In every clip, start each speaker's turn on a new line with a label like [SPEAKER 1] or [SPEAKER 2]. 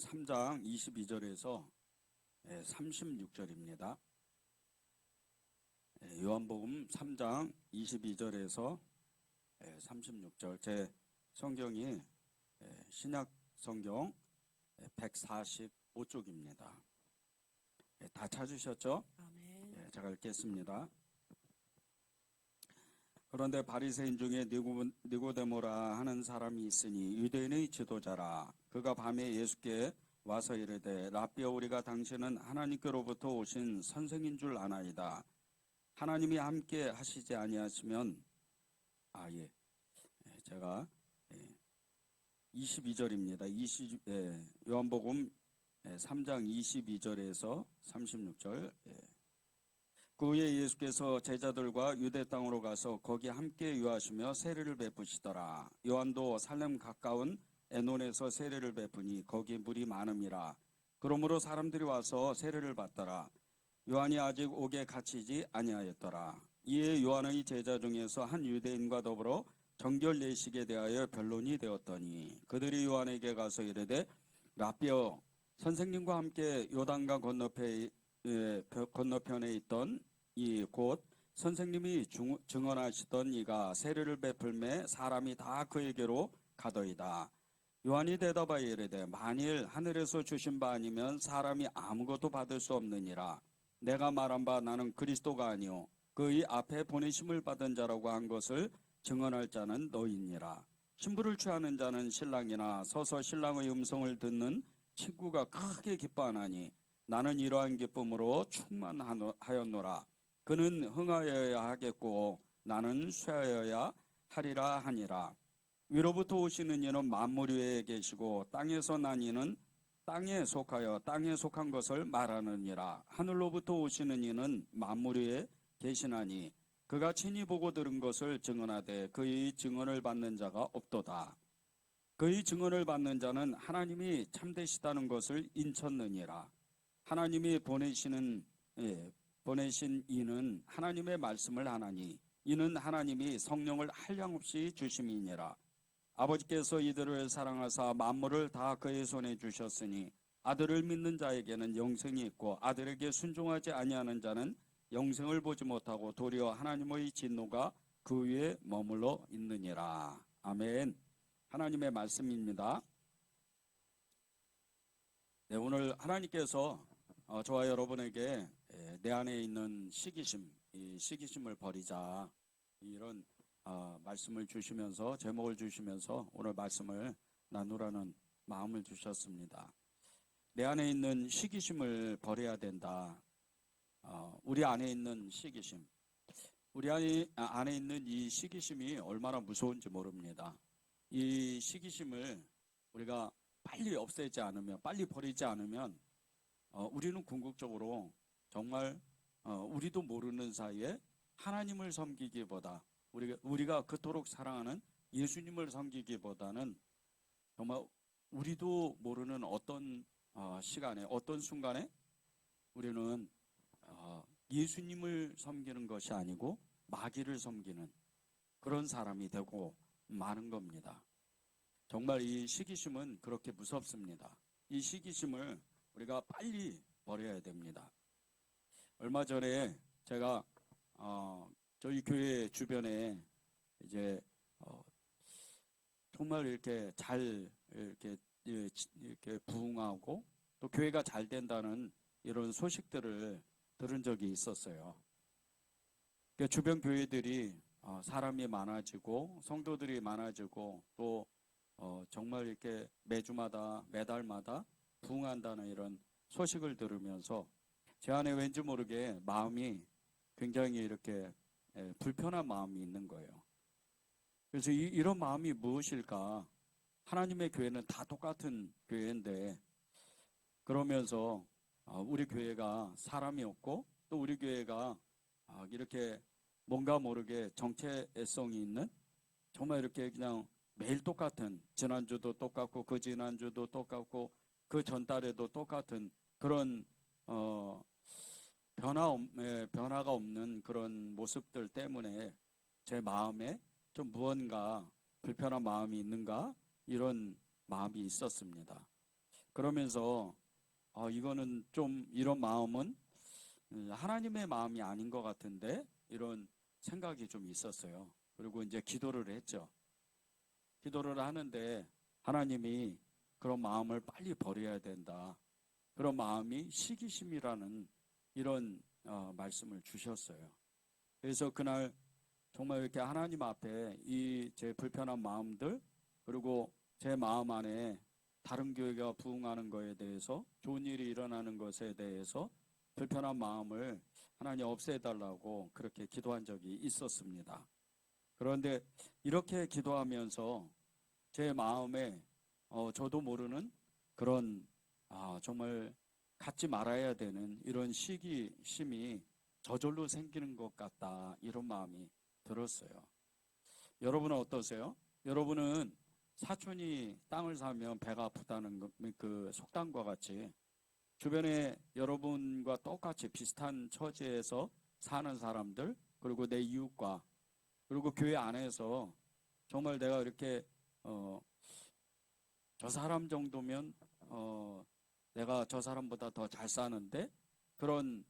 [SPEAKER 1] 3장 22절에서 36절입니다. 요한복음 3장 22절에서 36절. 제 성경이 신약 성경 145쪽입니다. 다 찾으셨죠?
[SPEAKER 2] 아멘.
[SPEAKER 1] 제가 읽겠습니다. 그런데 바리새인 중에 니고데모라 하는 사람이 있으니 유대인의 지도자라. 그가 밤에 예수께 와서 이르되 라삐여, 우리가 당신은 하나님께로부터 오신 선생인 줄 아나이다. 하나님이 함께 하시지 아니하시면 제가 22절입니다. 요한복음 3장 22절에서 36절. 그 후에 예수께서 제자들과 유대 땅으로 가서 거기 함께 유하시며 세례를 베푸시더라. 요한도 살렘 가까운 에논에서 세례를 베푸니 거기 물이 많음이라. 그러므로 사람들이 와서 세례를 받더라. 요한이 아직 옥에 갇히지 아니하였더라. 이에 요한의 제자 중에서 한 유대인과 더불어 정결 예식에 대하여 변론이 되었더니 그들이 요한에게 가서 이르되 라삐여, 선생님과 함께 요단강 건너편에 있던 이 곧 선생님이 증언하시던 이가 세례를 베풀매 사람이 다 그에게로 가더이다. 요한이 대답하여 이르되 만일 하늘에서 주신 바 아니면 사람이 아무것도 받을 수 없느니라. 내가 말한 바 나는 그리스도가 아니요 그의 앞에 보내심을 받은 자라고 한 것을 증언할 자는 너희니라. 신부를 취하는 자는 신랑이나 서서 신랑의 음성을 듣는 친구가 크게 기뻐하나니 나는 이러한 기쁨으로 충만하였노라. 그는 흥하여야 하겠고 나는 쇠하여야 하리라 하니라. 위로부터 오시는 이는 만물 위에 계시고 땅에서 난 이는 땅에 속하여 땅에 속한 것을 말하느니라. 하늘로부터 오시는 이는 만물 위에 계시나니 그가 친히 보고 들은 것을 증언하되 그의 증언을 받는 자가 없도다. 그의 증언을 받는 자는 하나님이 참되시다는 것을 인쳤느니라. 하나님이 보내신 이는 하나님의 말씀을 하나니 이는 하나님이 성령을 한량없이 주심이니라. 아버지께서 이들을 사랑하사 만물을 다 그의 손에 주셨으니 아들을 믿는 자에게는 영생이 있고 아들에게 순종하지 아니하는 자는 영생을 보지 못하고 도리어 하나님의 진노가 그 위에 머물러 있느니라. 아멘. 하나님의 말씀입니다. 네, 오늘 하나님께서 저와 여러분에게 내 안에 있는 시기심, 이 시기심을 버리자, 이런 말씀을 주시면서, 제목을 주시면서 오늘 말씀을 나누라는 마음을 주셨습니다. 내 안에 있는 시기심을 버려야 된다. 우리 안에 있는 시기심, 우리 안에 있는 이 시기심이 얼마나 무서운지 모릅니다. 이 시기심을 우리가 빨리 없애지 않으면, 빨리 버리지 않으면 우리는 궁극적으로 정말 우리도 모르는 사이에 하나님을 섬기기보다 우리가 그토록 사랑하는 예수님을 섬기기보다는 정말 우리도 모르는 어떤 시간에, 어떤 순간에 우리는 예수님을 섬기는 것이 아니고 마귀를 섬기는 그런 사람이 되고 마는 겁니다. 정말 이 시기심은 그렇게 무섭습니다. 이 시기심을 우리가 빨리 버려야 됩니다. 얼마 전에 제가 저희 교회 주변에 이제 정말 이렇게 잘 이렇게 부흥하고 또 교회가 잘 된다는 이런 소식들을 들은 적이 있었어요. 그러니까 주변 교회들이 사람이 많아지고 성도들이 많아지고 또 정말 이렇게 매주마다 매달마다 부흥한다는 이런 소식을 들으면서 제 안에 왠지 모르게 마음이 굉장히 이렇게 불편한 마음이 있는 거예요. 그래서 이런 마음이 무엇일까? 하나님의 교회는 다 똑같은 교회인데 그러면서 우리 교회가 사람이 없고 또 우리 교회가 이렇게 뭔가 모르게 정체성이 있는 정말 이렇게 그냥 매일 똑같은, 지난주도 똑같고 그 지난주도 똑같고 그 전달에도 똑같은 그런 변화가 없는 그런 모습들 때문에 제 마음에 좀 무언가 불편한 마음이 있는가 이런 마음이 있었습니다. 그러면서 이거는 좀 이런 마음은 하나님의 마음이 아닌 것 같은데 이런 생각이 좀 있었어요. 그리고 이제 기도를 했죠. 기도를 하는데 하나님이 그런 마음을 빨리 버려야 된다. 그런 마음이 시기심이라는 이런 말씀을 주셨어요. 그래서 그날 정말 이렇게 하나님 앞에 이 제 불편한 마음들 그리고 제 마음 안에 다른 교회가 부흥하는 것에 대해서 좋은 일이 일어나는 것에 대해서 불편한 마음을 하나님 없애달라고 그렇게 기도한 적이 있었습니다. 그런데 이렇게 기도하면서 제 마음에 저도 모르는 그런 정말 갖지 말아야 되는 이런 시기심이 저절로 생기는 것 같다 이런 마음이 들었어요. 여러분은 어떠세요? 여러분은 사촌이 땅을 사면 배가 아프다는 그 속담과 같이 주변에 여러분과 똑같이 비슷한 처지에서 사는 사람들 그리고 내 이웃과 그리고 교회 안에서 정말 내가 이렇게 어, 저 사람 정도면 내가 저 사람보다 더 잘 사는데 그런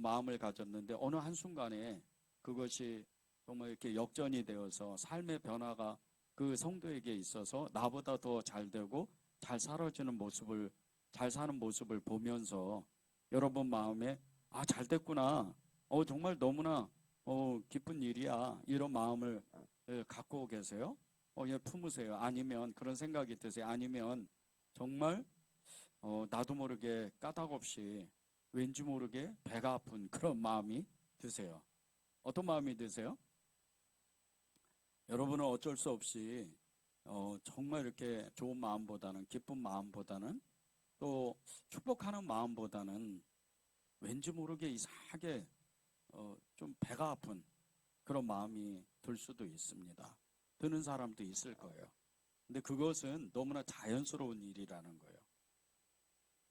[SPEAKER 1] 마음을 가졌는데 어느 한순간에 그것이 정말 이렇게 역전이 되어서 삶의 변화가 그 성도에게 있어서 나보다 더 잘 되고 잘 살아지는 모습을 잘 사는 모습을 보면서 여러분 마음에 잘 됐구나. 정말 너무나 기쁜 일이야. 이런 마음을 갖고 계세요? 예, 품으세요. 아니면 그런 생각이 드세요. 아니면 정말 나도 모르게 까닭없이 왠지 모르게 배가 아픈 그런 마음이 드세요. 어떤 마음이 드세요? 여러분은 어쩔 수 없이 정말 이렇게 좋은 마음보다는 기쁜 마음보다는 또 축복하는 마음보다는 왠지 모르게 이상하게 좀 배가 아픈 그런 마음이 들 수도 있습니다. 드는 사람도 있을 거예요. 근데 그것은 너무나 자연스러운 일이라는 거예요.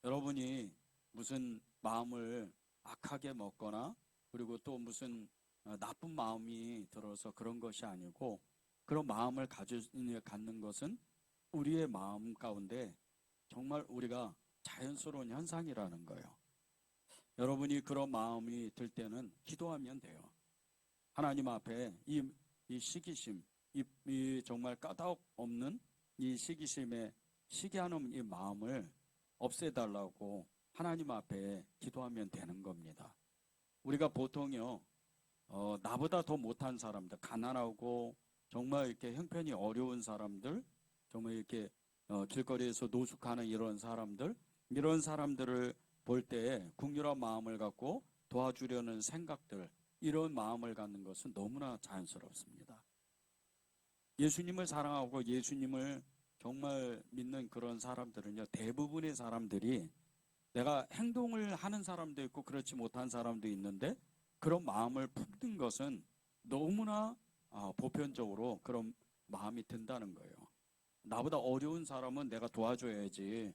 [SPEAKER 1] 여러분이 무슨 마음을 악하게 먹거나 그리고 또 무슨 나쁜 마음이 들어서 그런 것이 아니고 그런 마음을 갖는 것은 우리의 마음 가운데 정말 우리가 자연스러운 현상이라는 거예요. 여러분이 그런 마음이 들 때는 기도하면 돼요. 하나님 앞에 이 시기심, 이 정말 까닭 없는 이 시기심에 시기하는 이 마음을 없애달라고 하나님 앞에 기도하면 되는 겁니다. 우리가 보통요, 나보다 더 못한 사람들, 가난하고 정말 이렇게 형편이 어려운 사람들, 정말 이렇게 길거리에서 노숙하는 이런 사람들을 볼 때 국률한 마음을 갖고 도와주려는 생각들, 이런 마음을 갖는 것은 너무나 자연스럽습니다. 예수님을 사랑하고 예수님을 정말 믿는 그런 사람들은요, 대부분의 사람들이 내가 행동을 하는 사람도 있고 그렇지 못한 사람도 있는데 그런 마음을 품는 것은 너무나 보편적으로 그런 마음이 든다는 거예요. 나보다 어려운 사람은 내가 도와줘야지.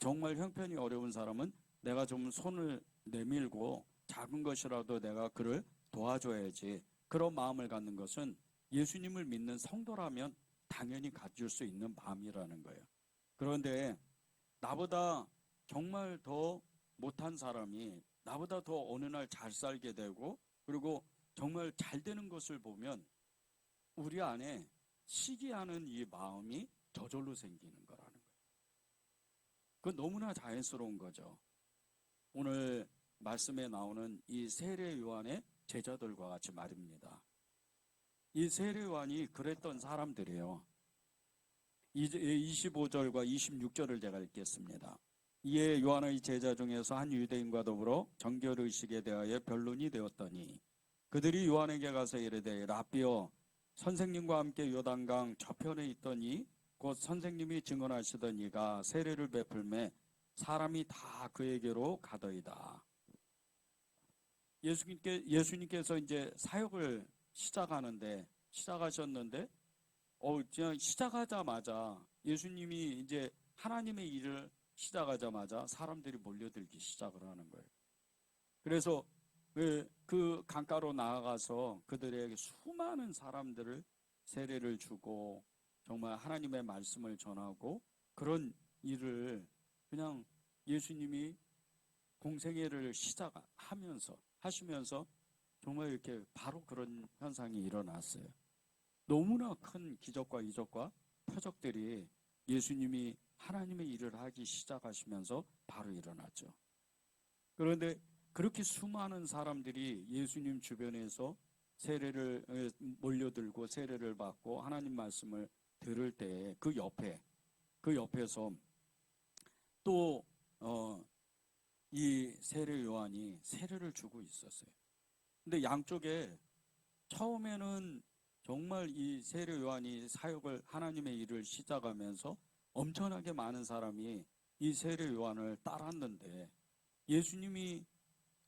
[SPEAKER 1] 정말 형편이 어려운 사람은 내가 좀 손을 내밀고 작은 것이라도 내가 그를 도와줘야지. 그런 마음을 갖는 것은 예수님을 믿는 성도라면 당연히 가질 수 있는 마음이라는 거예요. 그런데 나보다 정말 더 못한 사람이 나보다 더 어느 날 잘 살게 되고 그리고 정말 잘 되는 것을 보면 우리 안에 시기하는 이 마음이 저절로 생기는 거라는 거예요. 그건 너무나 자연스러운 거죠. 오늘 말씀에 나오는 이 세례 요한의 제자들과 같이 말입니다. 이 세례 요한이 그랬던 사람들이에요. 25절과 26절을 제가 읽겠습니다. 이에 요한의 제자 중에서 한 유대인과 더불어 정결의식에 대하여 변론이 되었더니 그들이 요한에게 가서 이르되 라삐여 선생님과 함께 요단강 저편에 있더니 곧 선생님이 증언하시던 이가 세례를 베풀매 사람이 다 그에게로 가더이다. 예수님께서 이제 사역을 시작하셨는데 그냥 시작하자마자 예수님이 이제 하나님의 일을 시작하자마자 사람들이 몰려들기 시작을 하는 거예요. 그래서 그 강가로 나아가서 그들에게 수많은 사람들을 세례를 주고 정말 하나님의 말씀을 전하고 그런 일을 그냥 예수님이 공생애를 하시면서 정말 이렇게 바로 그런 현상이 일어났어요. 너무나 큰 기적과 이적과 표적들이 예수님이 하나님의 일을 하기 시작하시면서 바로 일어났죠. 그런데 그렇게 수많은 사람들이 예수님 주변에서 세례를 몰려들고 세례를 받고 하나님 말씀을 들을 때 그 옆에서 또 이 세례 요한이 세례를 주고 있었어요. 근데 양쪽에 처음에는 정말 이 세례 요한이 사역을 하나님의 일을 시작하면서 엄청나게 많은 사람이 이 세례 요한을 따랐는데 예수님이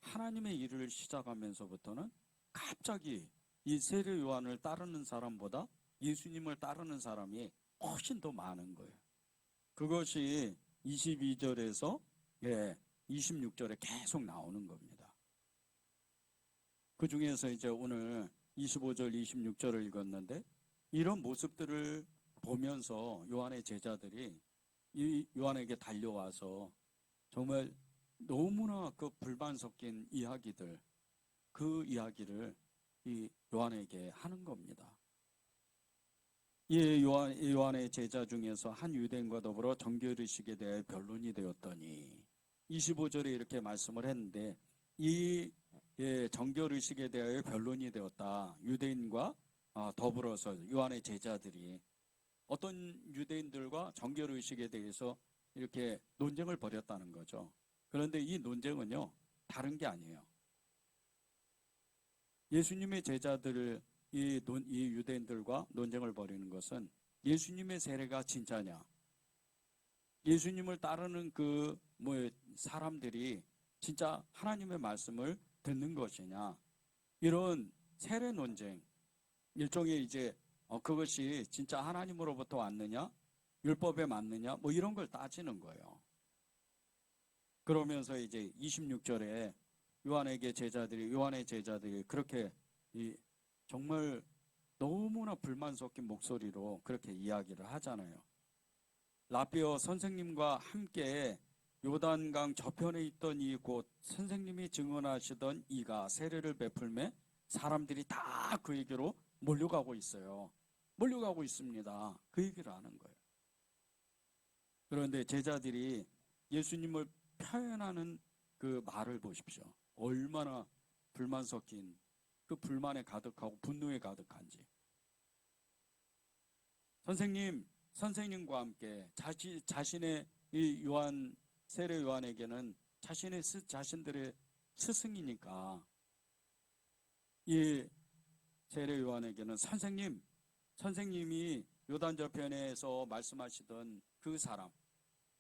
[SPEAKER 1] 하나님의 일을 시작하면서부터는 갑자기 이 세례 요한을 따르는 사람보다 예수님을 따르는 사람이 훨씬 더 많은 거예요. 그것이 22절에서 26절에 계속 나오는 겁니다. 그 중에서 이제 오늘 25절, 26절을 읽었는데 이런 모습들을 보면서 요한의 제자들이 이 요한에게 달려와서 정말 너무나 그 불만 섞인 이야기들, 그 이야기를 이 요한에게 하는 겁니다. 이 요한의 제자 중에서 한 유대인과 더불어 정결의식에 대해 변론이 되었더니 25절에 이렇게 말씀을 했는데 이 정결의식에 대하여 변론이 되었다. 유대인과 더불어서 요한의 제자들이 어떤 유대인들과 정결의식에 대해서 이렇게 논쟁을 벌였다는 거죠. 그런데 이 논쟁은요, 다른 게 아니에요. 예수님의 제자들을 이 유대인들과 논쟁을 벌이는 것은 예수님의 세례가 진짜냐, 예수님을 따르는 사람들이 진짜 하나님의 말씀을 듣는 것이냐, 이런 세례 논쟁, 일종의 이제 그것이 진짜 하나님으로부터 왔느냐, 율법에 맞느냐, 이런 걸 따지는 거예요. 그러면서 이제 26절에 요한의 제자들이 그렇게 정말 너무나 불만 섞인 목소리로 그렇게 이야기를 하잖아요. 라비어 선생님과 함께 요단강 저편에 있던 이곳 선생님이 증언하시던 이가 세례를 베풀매 사람들이 다 그에게로 몰려가고 있어요. 몰려가고 있습니다. 그 얘기를 하는 거예요. 그런데 제자들이 예수님을 표현하는 그 말을 보십시오. 얼마나 불만 섞인, 그 불만에 가득하고 분노에 가득한지. 선생님과 함께 자신의 이 세례 요한에게는 자신들의 스승이니까 이 세례 요한에게는 선생님이 요단 저편에서 말씀하시던 그 사람,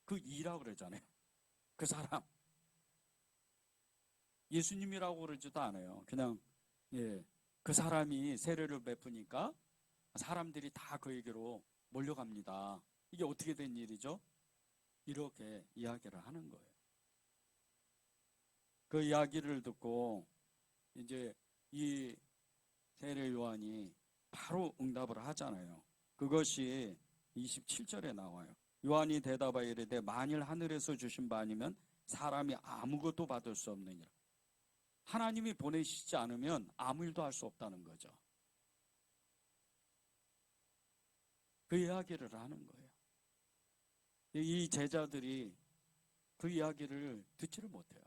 [SPEAKER 1] 그 이라고 그러잖아요. 그 사람. 예수님이라고 그러지도 않아요. 그냥 그 사람이 세례를 베푸니까 사람들이 다 그에게로 몰려갑니다. 이게 어떻게 된 일이죠? 이렇게 이야기를 하는 거예요. 그 이야기를 듣고 이제 이 세례 요한이 바로 응답을 하잖아요. 그것이 27절에 나와요. 요한이 대답하여 이르되 만일 하늘에서 주신 바 아니면 사람이 아무것도 받을 수 없느니라. 하나님이 보내시지 않으면 아무 일도 할 수 없다는 거죠. 그 이야기를 하는 거예요. 이 제자들이 그 이야기를 듣지를 못해요.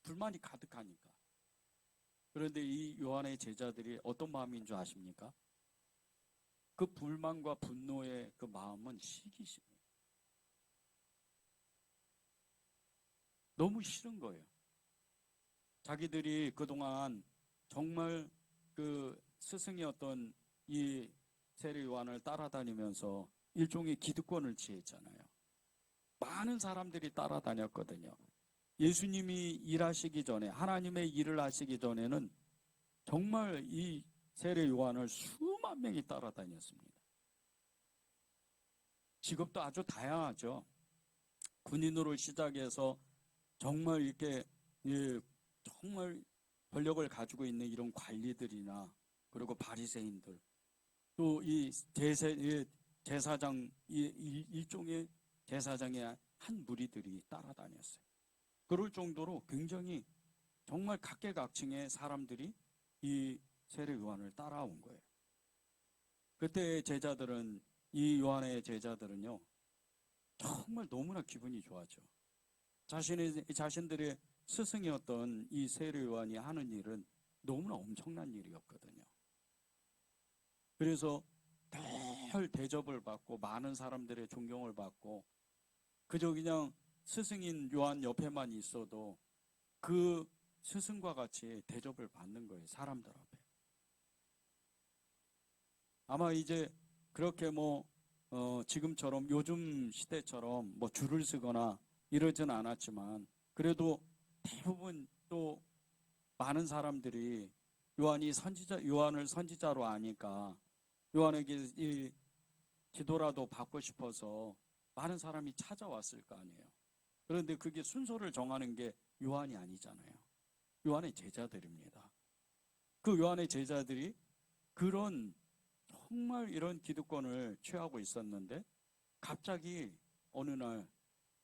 [SPEAKER 1] 불만이 가득하니까. 그런데 이 요한의 제자들이 어떤 마음인 줄 아십니까? 그 불만과 분노의 그 마음은 시기심이에요. 너무 싫은 거예요. 자기들이 그동안 정말 그 스승이었던 이 세례 요한을 따라다니면서 일종의 기득권을 취했잖아요. 많은 사람들이 따라다녔거든요. 예수님이 일하시기 전에, 하나님의 일을 하시기 전에는 정말 이 세례 요한을 수만 명이 따라다녔습니다. 직업도 아주 다양하죠. 군인으로 시작해서 정말 이렇게 정말 권력을 가지고 있는 이런 관리들이나 그리고 바리새인들, 또 이 제사장 일종의 제사장의 한 무리들이 따라다녔어요. 그럴 정도로 굉장히 정말 각계각층의 사람들이 이 세례 요한을 따라온 거예요. 그때 제자들은, 이 요한의 제자들은요, 정말 너무나 기분이 좋았죠. 자신들의 스승이었던 이 세례 요한이 하는 일은 너무나 엄청난 일이었거든요. 그래서 늘 대접을 받고 많은 사람들의 존경을 받고, 그저 그냥 스승인 요한 옆에만 있어도 그 스승과 같이 대접을 받는 거예요, 사람들 앞에. 아마 이제 그렇게 지금처럼 요즘 시대처럼 줄을 서거나 이러진 않았지만, 그래도 대부분 또 많은 사람들이 요한을 선지자로 아니까 요한에게 이 기도라도 받고 싶어서 많은 사람이 찾아왔을 거 아니에요. 그런데 그게 순서를 정하는 게 요한이 아니잖아요. 요한의 제자들입니다. 그 요한의 제자들이 그런 정말 이런 기득권을 취하고 있었는데, 갑자기 어느 날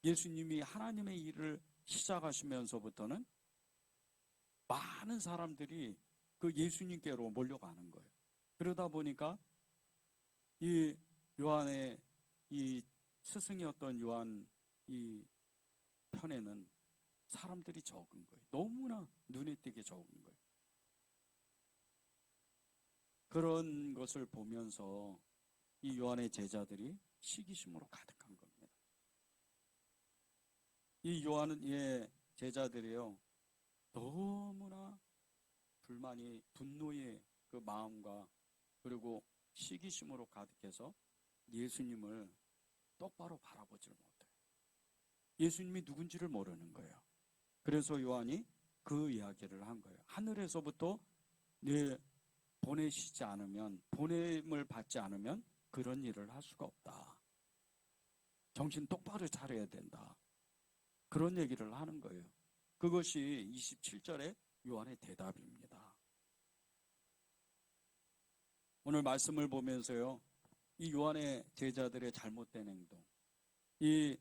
[SPEAKER 1] 예수님이 하나님의 일을 시작하시면서부터는 많은 사람들이 그 예수님께로 몰려가는 거예요. 그러다 보니까 이 요한의 이 스승이었던 요한 이 편에는 사람들이 적은 거예요. 너무나 눈에 띄게 적은 거예요. 그런 것을 보면서 이 요한의 제자들이 시기심으로 가득한 겁니다. 이 요한의 제자들이요, 너무나 분노의 그 마음과 그리고 시기심으로 가득해서 예수님을 똑바로 바라보질 못해요. 예수님이 누군지를 모르는 거예요. 그래서 요한이 그 이야기를 한 거예요. 하늘에서부터 보내시지 않으면, 보냄을 받지 않으면 그런 일을 할 수가 없다. 정신 똑바로 차려야 된다. 그런 얘기를 하는 거예요. 그것이 27절의 요한의 대답입니다. 오늘 말씀을 보면서요, 이 요한의 제자들의 잘못된 행동, 이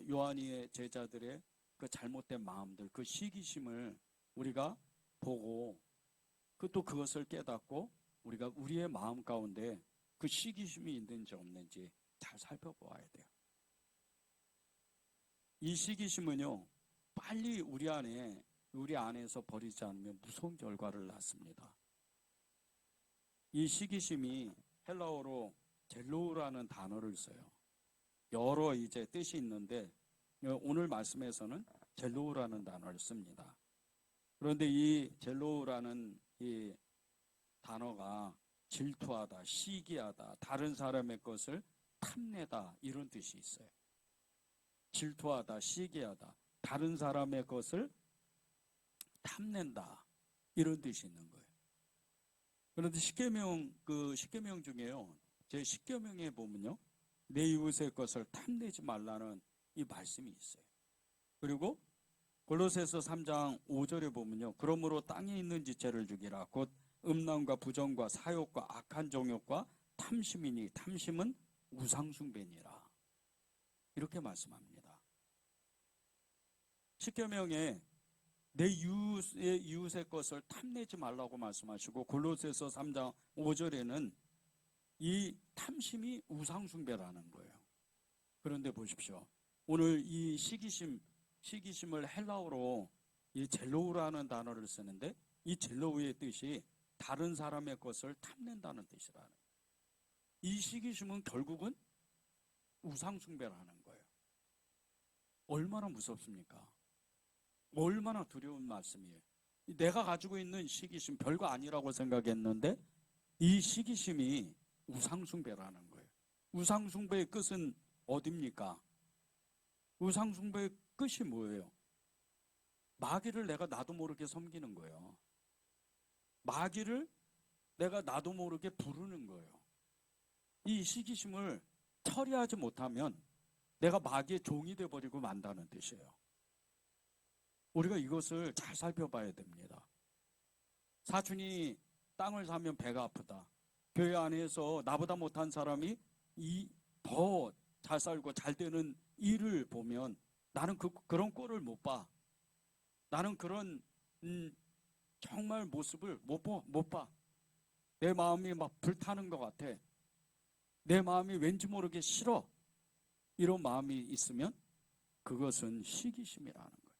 [SPEAKER 1] 요한의 제자들의 그 잘못된 마음들, 그 시기심을 우리가 보고 또 그것을 깨닫고 우리가 우리의 마음 가운데 그 시기심이 있는지 없는지 잘 살펴보아야 돼요. 이 시기심은요, 빨리 우리 안에서 버리지 않으면 무서운 결과를 낳습니다. 이 시기심이 헬라어로 젤로우라는 단어를 써요. 여러 이제 뜻이 있는데 오늘 말씀에서는 젤로우라는 단어를 씁니다. 그런데 이 젤로우라는 이 단어가 질투하다, 시기하다, 다른 사람의 것을 탐내다, 이런 뜻이 있어요. 질투하다, 시기하다, 다른 사람의 것을 탐낸다, 이런 뜻이 있는 거예요. 그런데 십계명 중에요, 제 10계명에 보면요, 내 이웃의 것을 탐내지 말라는 이 말씀이 있어요. 그리고 골로새서 3장 5절에 보면요, 그러므로 땅에 있는 지체를 죽이라. 곧 음란과 부정과 사욕과 악한 정욕과 탐심이니 탐심은 우상숭배니라. 이렇게 말씀합니다. 십계명에 내 이웃의 것을 탐내지 말라고 말씀하시고, 골로새서 3장 5절에는 이 탐심이 우상숭배라는 거예요. 그런데 보십시오. 오늘 이 시기심을 헬라어로 이 젤로우라는 단어를 쓰는데, 이 젤로우의 뜻이 다른 사람의 것을 탐낸다는 뜻이라는 거예요. 이 시기심은 결국은 우상숭배라는 거예요. 얼마나 무섭습니까? 얼마나 두려운 말씀이에요. 내가 가지고 있는 시기심 별거 아니라고 생각했는데 이 시기심이 우상숭배라는 거예요. 우상숭배의 끝은 어디입니까? 우상숭배의 끝이 뭐예요? 마귀를 내가 나도 모르게 섬기는 거예요. 마귀를 내가 나도 모르게 부르는 거예요. 이 시기심을 처리하지 못하면 내가 마귀의 종이 되어버리고 만다는 뜻이에요. 우리가 이것을 잘 살펴봐야 됩니다. 사촌이 땅을 사면 배가 아프다. 교회 안에서 나보다 못한 사람이 더 잘 살고 잘 되는 일을 보면 나는 그런 꼴을 못 봐. 나는 그런 정말 모습을 못 봐. 내 마음이 막 불타는 것 같아. 내 마음이 왠지 모르게 싫어. 이런 마음이 있으면 그것은 시기심이라는 거예요.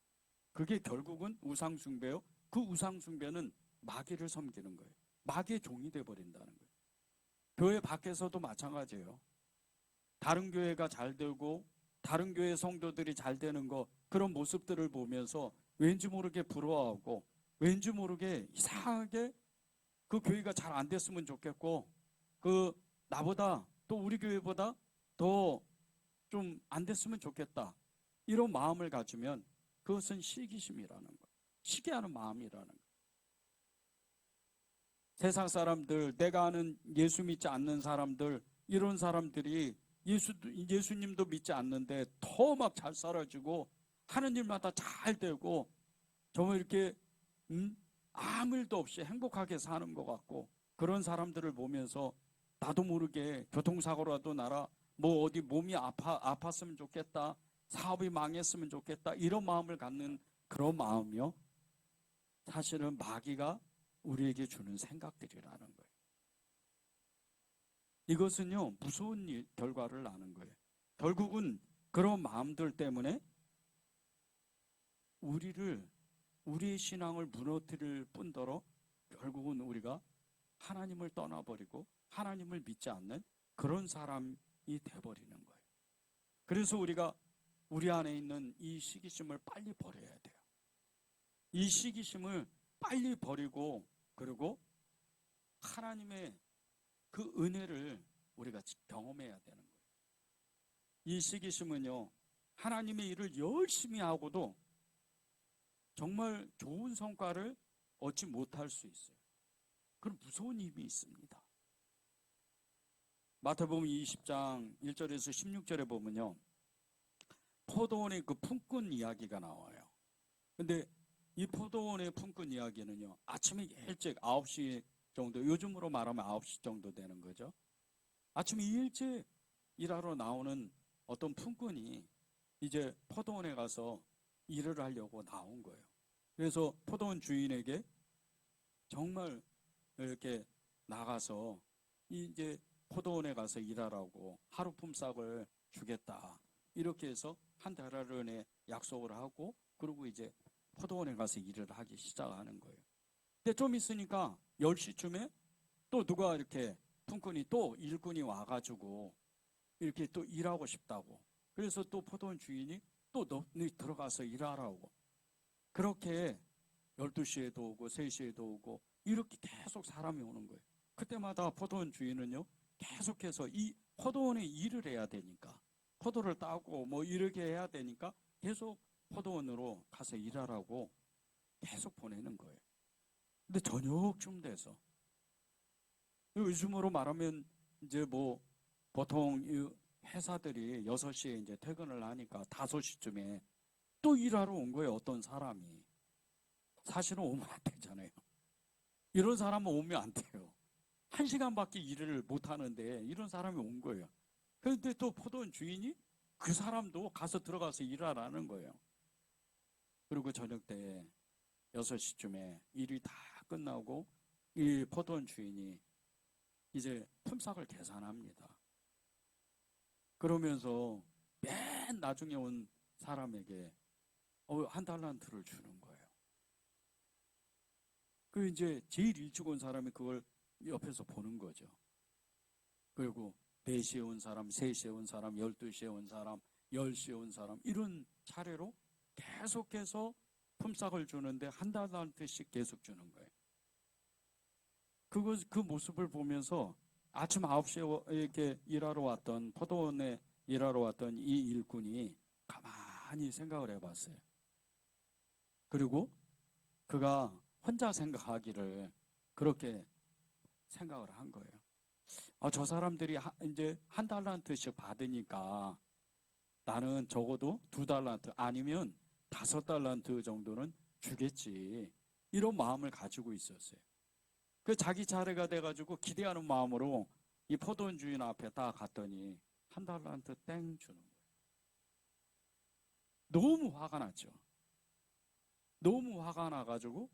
[SPEAKER 1] 그게 결국은 우상숭배요. 그 우상숭배는 마귀를 섬기는 거예요. 마귀의 종이 돼버린다는 거예요. 교회 밖에서도 마찬가지예요. 다른 교회가 잘 되고 다른 교회 성도들이 잘 되는 거, 그런 모습들을 보면서 왠지 모르게 부러워하고 왠지 모르게 이상하게 그 교회가 잘 안 됐으면 좋겠고, 그 나보다 또 우리 교회보다 더 좀 안 됐으면 좋겠다, 이런 마음을 가지면 그것은 시기심이라는 거예요. 시기하는 마음이라는 거예요. 세상 사람들, 내가 아는 예수 믿지 않는 사람들, 이런 사람들이 예수님도 믿지 않는데 더 막 잘 살아지고 하는 일마다 잘 되고 정말 이렇게 아무 일도 없이 행복하게 사는 것 같고, 그런 사람들을 보면서 나도 모르게 교통사고라도 나라, 뭐 어디 몸이 아팠으면 좋겠다, 사업이 망했으면 좋겠다, 이런 마음을 갖는 그런 마음이요, 사실은 마귀가 우리에게 주는 생각들이라는 거예요. 이것은요, 무서운 결과를 낳는 거예요. 결국은 그런 마음들 때문에 우리의 신앙을 무너뜨릴 뿐더러 결국은 우리가 하나님을 떠나버리고 하나님을 믿지 않는 그런 사람이 돼버리는 거예요. 그래서 우리가 우리 안에 있는 이 시기심을 빨리 버려야 돼요. 이 시기심을 빨리 버리고, 그리고 하나님의 그 은혜를 우리가 경험해야 되는 거예요. 이 시기심은요, 하나님의 일을 열심히 하고도 정말 좋은 성과를 얻지 못할 수 있어요. 그런 무서운 힘이 있습니다. 마태복음 20장 1절에서 16절에 보면요, 포도원의 그 품꾼 이야기가 나와요. 근데 이 포도원의 품꾼 이야기는요, 아침에 일찍 9시 정도, 요즘으로 말하면 9시 정도 되는 거죠. 아침에 일찍 일하러 나오는 어떤 품꾼이 이제 포도원에 가서 일을 하려고 나온 거예요. 그래서 포도원 주인에게 정말 이렇게 나가서 이제 포도원에 가서 일하라고 하루 품삯을 주겠다, 이렇게 해서 한 달러의 약속을 하고, 그리고 이제 포도원에 가서 일을 하기 시작하는 거예요. 근데 좀 있으니까 10시쯤에 또 누가 이렇게 품꾼이 또 일꾼이 와가지고 이렇게 또 일하고 싶다고, 그래서 또 포도원 주인이 또 너희 들어가서 일하라고, 그렇게 12시에도 오고 3시에도 오고 이렇게 계속 사람이 오는 거예요. 그때마다 포도원 주인은요, 계속해서 이 포도원에 일을 해야 되니까, 포도를 따고 뭐 이렇게 해야 되니까 계속 포도원으로 가서 일하라고 계속 보내는 거예요. 근데 저녁쯤 돼서, 요즘으로 말하면 이제 뭐 보통 회사들이 6시에 이제 퇴근을 하니까 5시쯤에 또 일하러 온 거예요, 어떤 사람이. 사실은 오면 안 되잖아요. 이런 사람은 오면 안 돼요. 1시간밖에 일을 못 하는데 이런 사람이 온 거예요. 그런데 또 포도원 주인이 그 사람도 가서 들어가서 일하라는 거예요. 그리고 저녁 때 6시쯤에 일이 다 끝나고 이 포도원 주인이 이제 품삯을 계산합니다. 그러면서 맨 나중에 온 사람에게 한 달란트를 주는 거예요. 그 이제 제일 일찍 온 사람이 그걸 옆에서 보는 거죠. 그리고 4시에 온 사람, 3시에 온 사람, 12시에 온 사람, 10시에 온 사람, 이런 차례로 계속해서 품삯을 주는데 한 달란트씩 계속 주는 거예요. 그 모습을 보면서 아침 9시에 이렇게 일하러 왔던, 포도원에 일하러 왔던 이 일꾼이 가만히 생각을 해봤어요. 그리고 그가 혼자 생각하기를 그렇게 생각을 한 거예요. 저 사람들이 이제 한 달란트씩 받으니까 나는 적어도 2달란트 아니면 5달란트 정도는 주겠지, 이런 마음을 가지고 있었어요. 그 자기 차례가 돼가지고 기대하는 마음으로 이 포도원 주인 앞에 딱 갔더니 한 달란트 땡 주는 거예요. 너무 화가 났죠. 너무 화가 나가지고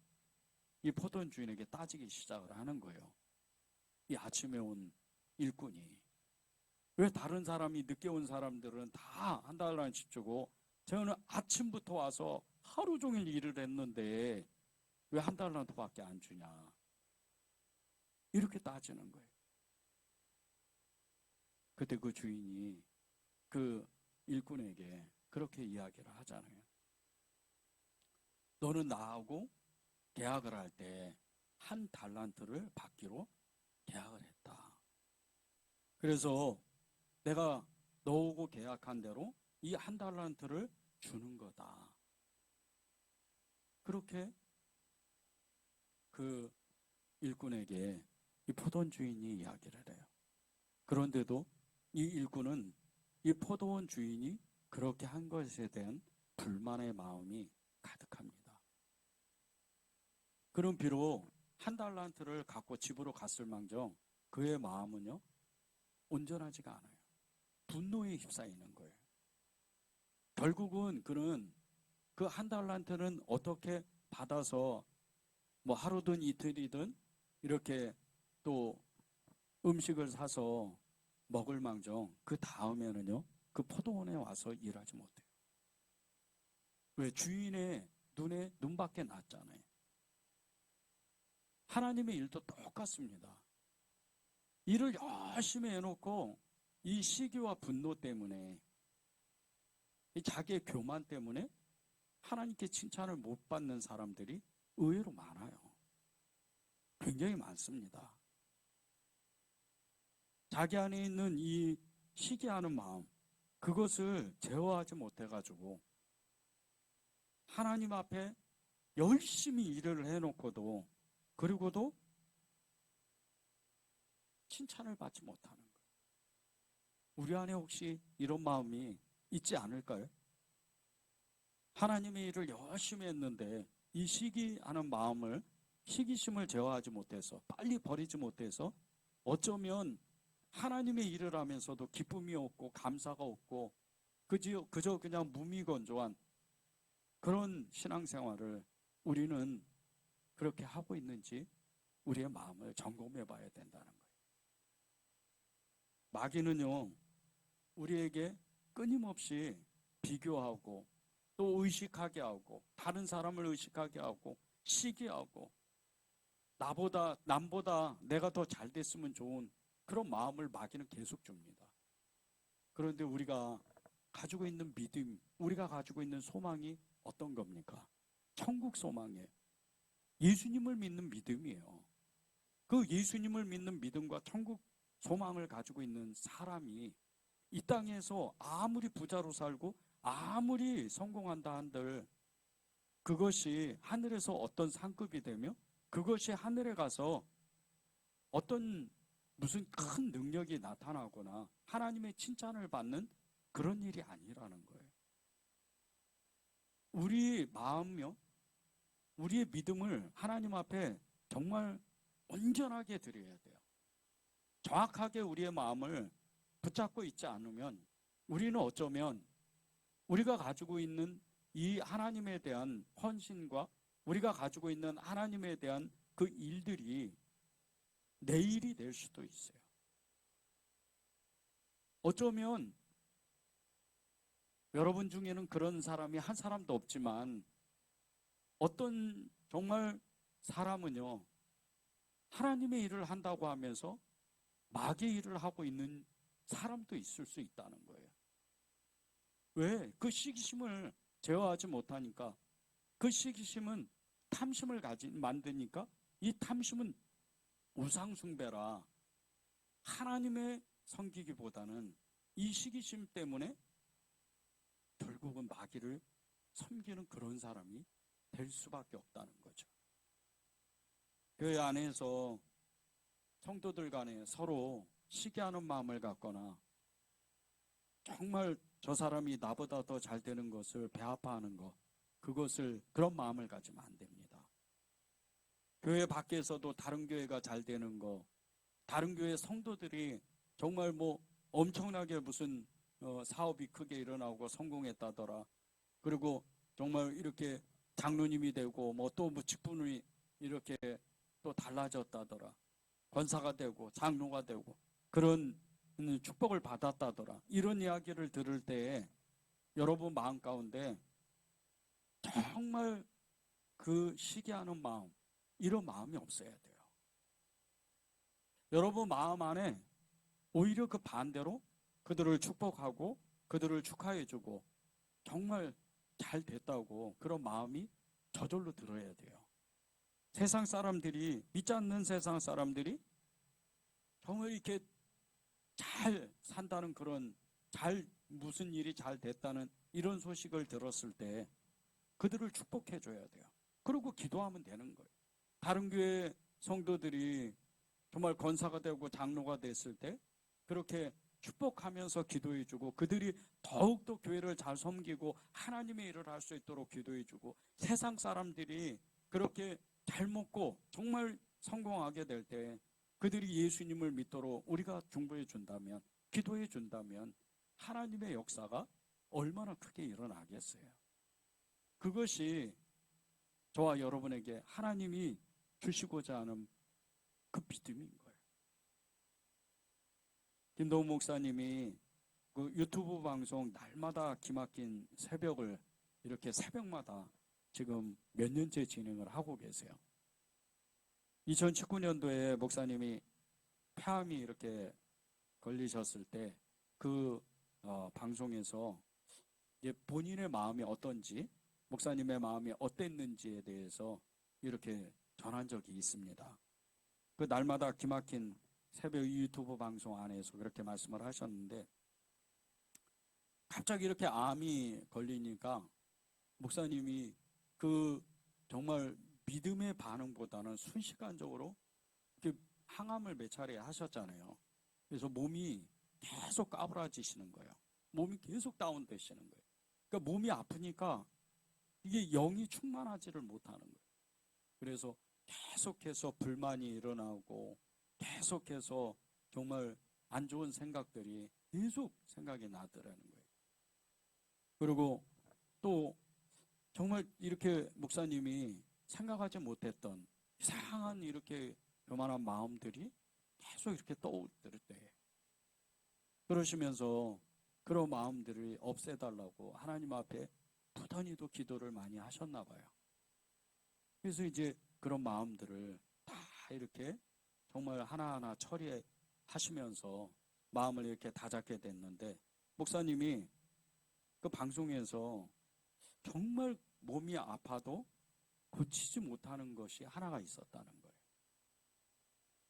[SPEAKER 1] 이 포도원 주인에게 따지기 시작을 하는 거예요. 이 아침에 온 일꾼이 왜 다른 사람이 늦게 온 사람들은 다 한 달러씩 주고 저는 아침부터 와서 하루 종일 일을 했는데 왜 한 달러밖에 안 주냐, 이렇게 따지는 거예요. 그때 그 주인이 그 일꾼에게 그렇게 이야기를 하잖아요. 너는 나하고 계약을 할 때 한 달란트를 받기로 계약을 했다. 그래서 내가 너하고 계약한 대로 이 한 달란트를 주는 거다. 그렇게 그 일꾼에게 이 포도원 주인이 이야기를 해요. 그런데도 이 일꾼은 이 포도원 주인이 그렇게 한 것에 대한 불만의 마음이 가득합니다. 그럼 비록 한 달란트를 갖고 집으로 갔을 망정 그의 마음은요, 온전하지가 않아요. 분노에 휩싸이는 거예요. 결국은 그는 그 한 달란트는 어떻게 받아서 뭐 하루든 이틀이든 이렇게 또 음식을 사서 먹을 망정 그 다음에는요, 그 포도원에 와서 일하지 못해요. 왜? 주인의 눈에 눈밖에 났잖아요. 하나님의 일도 똑같습니다. 일을 열심히 해놓고 이 시기와 분노 때문에, 이 자기의 교만 때문에 하나님께 칭찬을 못 받는 사람들이 의외로 많아요. 굉장히 많습니다. 자기 안에 있는 이 시기하는 마음, 그것을 제어하지 못해가지고 하나님 앞에 열심히 일을 해놓고도, 그리고도 칭찬을 받지 못하는 거예요. 우리 안에 혹시 이런 마음이 있지 않을까요? 하나님의 일을 열심히 했는데 이 시기하는 마음을, 시기심을 제어하지 못해서, 빨리 버리지 못해서 어쩌면 하나님의 일을 하면서도 기쁨이 없고 감사가 없고 그저 그냥 무미건조한 그런 신앙생활을 우리는 그렇게 하고 있는지 우리의 마음을 점검해 봐야 된다는 거예요. 마귀는요, 우리에게 끊임없이 비교하고 또 의식하게 하고 다른 사람을 의식하게 하고 시기하고 남보다 내가 더 잘 됐으면 좋은 그런 마음을 마귀는 계속 줍니다. 그런데 우리가 가지고 있는 믿음, 우리가 가지고 있는 소망이 어떤 겁니까? 천국 소망이에요. 예수님을 믿는 믿음이에요. 그 예수님을 믿는 믿음과 천국 소망을 가지고 있는 사람이 이 땅에서 아무리 부자로 살고 아무리 성공한다 한들 그것이 하늘에서 어떤 상급이 되며 그것이 하늘에 가서 어떤 무슨 큰 능력이 나타나거나 하나님의 칭찬을 받는 그런 일이 아니라는 거예요. 우리 마음요, 우리의 믿음을 하나님 앞에 정말 온전하게 드려야 돼요. 정확하게 우리의 마음을 붙잡고 있지 않으면 우리는 어쩌면 우리가 가지고 있는 이 하나님에 대한 헌신과 우리가 가지고 있는 하나님에 대한 그 일들이 내일이 될 수도 있어요. 어쩌면 여러분 중에는 그런 사람이 한 사람도 없지만 어떤 정말 사람은요, 하나님의 일을 한다고 하면서 마귀의 일을 하고 있는 사람도 있을 수 있다는 거예요. 왜? 그 시기심을 제어하지 못하니까, 그 시기심은 탐심을 만드니까 이 탐심은 우상숭배라 하나님의 섬기기보다는 이 시기심 때문에 결국은 마귀를 섬기는 그런 사람이 될 수밖에 없다는 거죠. 교회 안에서 성도들 간에 서로 시기하는 마음을 갖거나 정말 저 사람이 나보다 더 잘 되는 것을 배아파하는 것, 그런 마음을 가지면 안 됩니다. 교회 밖에서도 다른 교회가 잘 되는 거, 다른 교회 성도들이 정말 뭐 엄청나게 무슨 사업이 크게 일어나고 성공했다더라, 그리고 정말 이렇게 장로님이 되고 뭐 또 뭐 직분이 이렇게 또 달라졌다더라. 권사가 되고 장로가 되고 그런 축복을 받았다더라. 이런 이야기를 들을 때 여러분 마음 가운데 정말 그 시기하는 마음, 이런 마음이 없어야 돼요. 여러분 마음 안에 오히려 그 반대로 그들을 축복하고 그들을 축하해주고 정말 잘 됐다고 그런 마음이 저절로 들어야 돼요. 세상 사람들이, 믿지 않는 세상 사람들이 정말 이렇게 잘 산다는 그런, 무슨 일이 잘 됐다는 이런 소식을 들었을 때 그들을 축복해 줘야 돼요. 그리고 기도하면 되는 거예요. 다른 교회 성도들이 정말 권사가 되고 장로가 됐을 때 그렇게 축복하면서 기도해 주고 그들이 더욱더 교회를 잘 섬기고 하나님의 일을 할 수 있도록 기도해 주고 세상 사람들이 그렇게 잘 먹고 정말 성공하게 될 때 그들이 예수님을 믿도록 우리가 중보해 준다면, 기도해 준다면 하나님의 역사가 얼마나 크게 일어나겠어요. 그것이 저와 여러분에게 하나님이 주시고자 하는 그 믿음인 거예요. 김동훈 목사님이 그 유튜브 방송 날마다 기막힌 새벽을 이렇게 새벽마다 지금 몇 년째 진행을 하고 계세요. 2019년도에 목사님이 폐암이 이렇게 걸리셨을 때 그 방송에서 이제 본인의 마음이 어떤지, 목사님의 마음이 어땠는지에 대해서 이렇게 전한 적이 있습니다. 그 날마다 기막힌 새벽 유튜브 방송 안에서 그렇게 말씀을 하셨는데 갑자기 이렇게 암이 걸리니까 목사님이 그 정말 믿음의 반응보다는 순식간적으로 항암을 몇 차례 하셨잖아요. 그래서 몸이 계속 까부라지시는 거예요. 몸이 계속 다운되시는 거예요. 그러니까 몸이 아프니까 이게 영이 충만하지를 못하는 거예요. 그래서 계속해서 불만이 일어나고 계속해서 정말 안 좋은 생각들이 계속 생각이 나더라는 거예요. 그리고 또 정말 이렇게 목사님이 생각하지 못했던 이상한 이렇게 교만한 마음들이 계속 이렇게 떠오를 때 그러시면서 그런 마음들을 없애달라고 하나님 앞에 부단히도 기도를 많이 하셨나 봐요. 그래서 이제 그런 마음들을 다 이렇게 정말 하나하나 처리하시면서 마음을 이렇게 다잡게 됐는데 목사님이 그 방송에서 정말 몸이 아파도 고치지 못하는 것이 하나가 있었다는 거예요.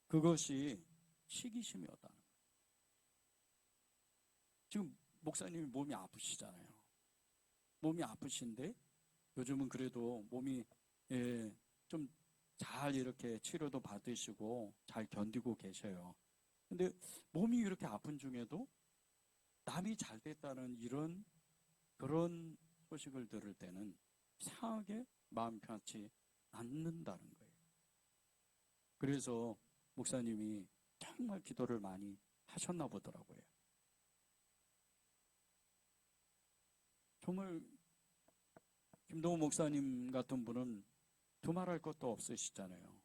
[SPEAKER 1] 그것이 시기심이었다는 거예요. 지금 목사님이 몸이 아프시잖아요. 몸이 아프신데 요즘은 그래도 몸이 좀 잘 이렇게 치료도 받으시고 잘 견디고 계셔요. 근데 몸이 이렇게 아픈 중에도 남이 잘 됐다는 그런 소식을 들을 때는 이상하게 마음 편치 않는다는 거예요. 그래서 목사님이 정말 기도를 많이 하셨나 보더라고요. 정말 김동훈 목사님 같은 분은 두말할 것도 없으시잖아요.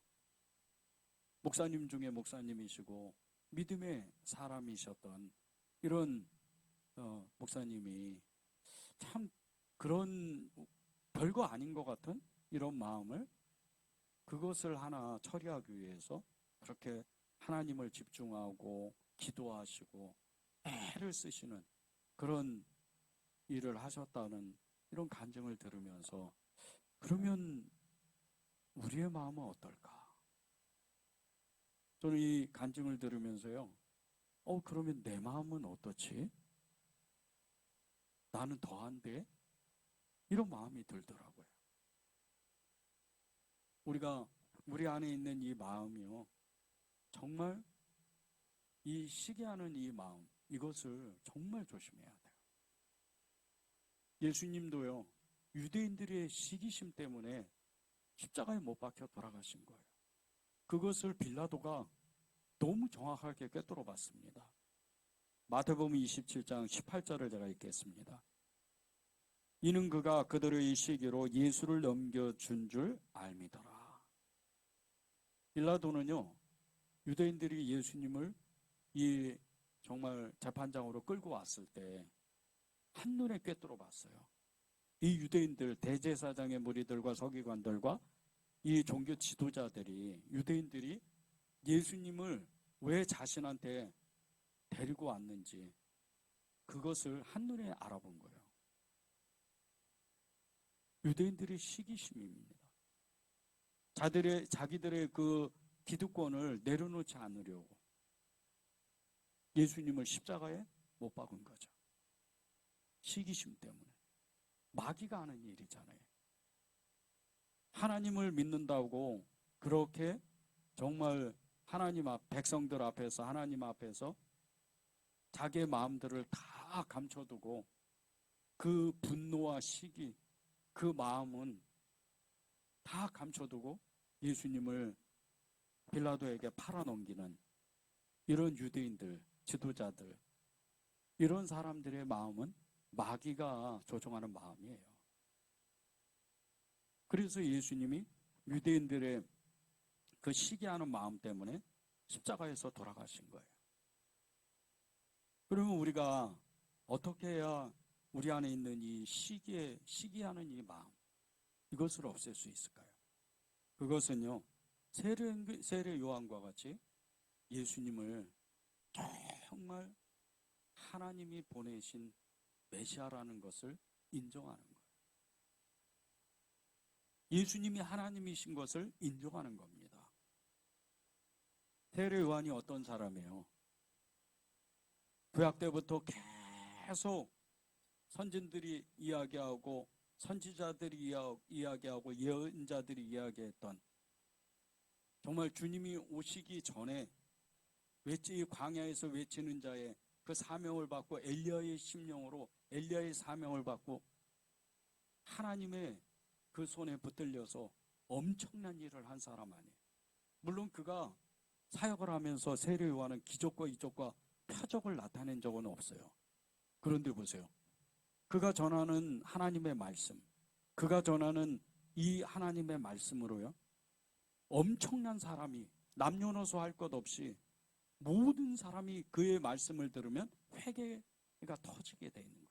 [SPEAKER 1] 목사님 중에 목사님이시고 믿음의 사람이셨던 이런 목사님이 참 그런 별거 아닌 것 같은 이런 마음을 그것을 하나 처리하기 위해서 그렇게 하나님을 집중하고 기도하시고 애를 쓰시는 그런 일을 하셨다는 이런 간증을 들으면서 그러면 우리의 마음은 어떨까? 저는 이 간증을 들으면서요. 그러면 내 마음은 어떻지? 나는 더한데? 이런 마음이 들더라고요. 우리 안에 있는 이 마음이요. 정말 이 시기하는 이 마음, 이것을 정말 조심해야 돼요. 예수님도요. 유대인들의 시기심 때문에 십자가에 못 박혀 돌아가신 거예요. 그것을 빌라도가 너무 정확하게 꿰뚫어 봤습니다. 마태복음 27장 18절을 제가 읽겠습니다. 이는 그가 그들의 시기로 예수를 넘겨준 줄 알미더라. 빌라도는요, 유대인들이 예수님을 이 정말 재판장으로 끌고 왔을 때 한눈에 꿰뚫어 봤어요. 이 유대인들, 대제사장의 무리들과 서기관들과 이 종교 지도자들이, 유대인들이 예수님을 왜 자신한테 데리고 왔는지 그것을 한눈에 알아본 거예요. 유대인들의 시기심입니다. 자기들의 그 기득권을 내려놓지 않으려고 예수님을 십자가에 못 박은 거죠. 시기심 때문에. 마귀가 하는 일이잖아요. 하나님을 믿는다고 그렇게 정말 백성들 앞에서, 하나님 앞에서 자기의 마음들을 다 감춰두고 그 분노와 시기, 그 마음은 다 감춰두고 예수님을 빌라도에게 팔아넘기는 이런 유대인들, 지도자들, 이런 사람들의 마음은 마귀가 조종하는 마음이에요. 그래서 예수님이 유대인들의 그 시기하는 마음 때문에 십자가에서 돌아가신 거예요. 그러면 우리가 어떻게 해야 우리 안에 있는 이 시기하는 이 마음, 이것을 없앨 수 있을까요? 그것은요, 세례 요한과 같이 예수님을 정말 하나님이 보내신 메시아라는 것을 인정하는 거예요. 예수님이 하나님이신 것을 인정하는 겁니다. 세례 요한이 어떤 사람이에요? 구약 때부터 계속 선진들이 이야기하고 선지자들이 이야기하고 예언자들이 이야기했던, 정말 주님이 오시기 전에 광야에서 외치는 자의 그 사명을 받고 엘리야의 심령으로 엘리야의 사명을 받고 하나님의 그 손에 붙들려서 엄청난 일을 한 사람 아니에요. 물론 그가 사역을 하면서 세례 요한은 기적과 이적과 표적을 나타낸 적은 없어요. 그런데 보세요. 그가 전하는 하나님의 말씀, 그가 전하는 이 하나님의 말씀으로요, 엄청난 사람이 남녀노소 할 것 없이 모든 사람이 그의 말씀을 들으면 회개가 터지게 되는 거예요.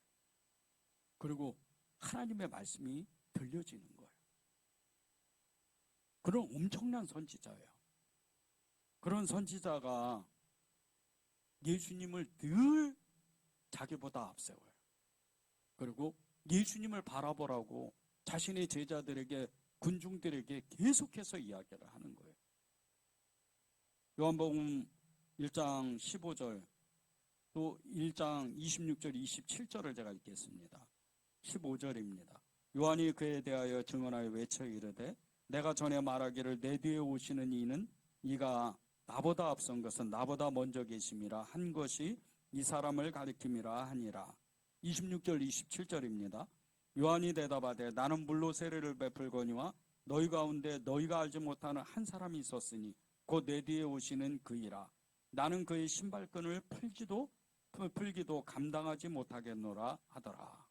[SPEAKER 1] 그리고 하나님의 말씀이 들려지는 거예요. 그런 엄청난 선지자예요. 그런 선지자가 예수님을 늘 자기보다 앞세워요. 그리고 예수님을 바라보라고 자신의 제자들에게, 군중들에게 계속해서 이야기를 하는 거예요. 요한복음 1장 15절, 또 1장 26절, 27절을 제가 읽겠습니다. 15절입니다. 요한이 그에 대하여 증언하여 외쳐 이르되 내가 전에 말하기를 내 뒤에 오시는 이는 이가 나보다 앞선 것은 나보다 먼저 계심이라 한 것이 이 사람을 가리킴이라 하니라. 26절 27절입니다. 요한이 대답하되 나는 물로 세례를 베풀거니와 너희 가운데 너희가 알지 못하는 한 사람이 있었으니 곧 내 뒤에 오시는 그이라. 나는 그의 신발끈을 풀기도 감당하지 못하겠노라 하더라.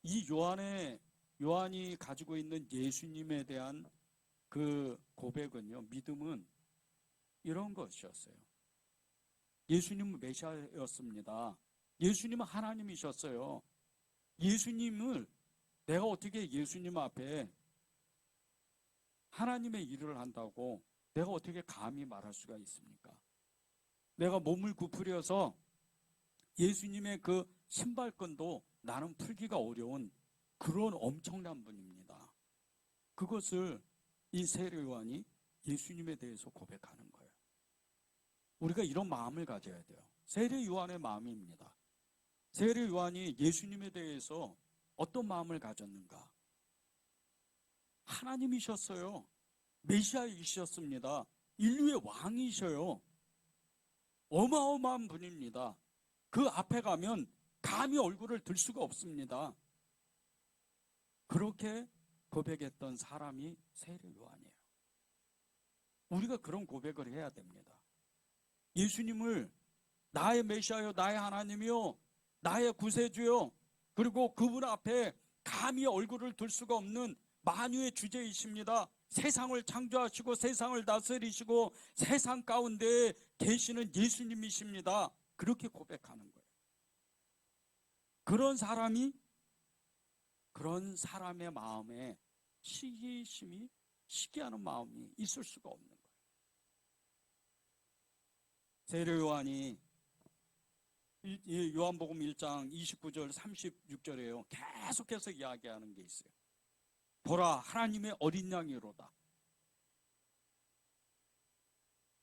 [SPEAKER 1] 이 요한이 가지고 있는 예수님에 대한 그 고백은요, 믿음은 이런 것이었어요. 예수님은 메시아였습니다. 예수님은 하나님이셨어요. 예수님을 내가 어떻게 예수님 앞에 하나님의 일을 한다고 내가 어떻게 감히 말할 수가 있습니까? 내가 몸을 구부려서 예수님의 그 신발끈도 나는 풀기가 어려운 그런 엄청난 분입니다. 그것을 이 세례 요한이 예수님에 대해서 고백하는 거예요. 우리가 이런 마음을 가져야 돼요. 세례 요한의 마음입니다. 세례 요한이 예수님에 대해서 어떤 마음을 가졌는가? 하나님이셨어요. 메시아이셨습니다. 인류의 왕이셔요. 어마어마한 분입니다. 그 앞에 가면 감히 얼굴을 들 수가 없습니다. 그렇게 고백했던 사람이 세례 요한이에요. 우리가 그런 고백을 해야 됩니다. 예수님을 나의 메시아요, 나의 하나님이요, 나의 구세주요, 그리고 그분 앞에 감히 얼굴을 들 수가 없는 만유의 주제이십니다. 세상을 창조하시고 세상을 다스리시고 세상 가운데 계시는 예수님이십니다. 그렇게 고백하는 거예요. 그런 사람의 마음에 시기심이, 시기하는 마음이 있을 수가 없는 거예요. 세례 요한이 요한복음 1장 29절 36절에요. 계속해서 이야기하는 게 있어요. 보라, 하나님의 어린 양이로다.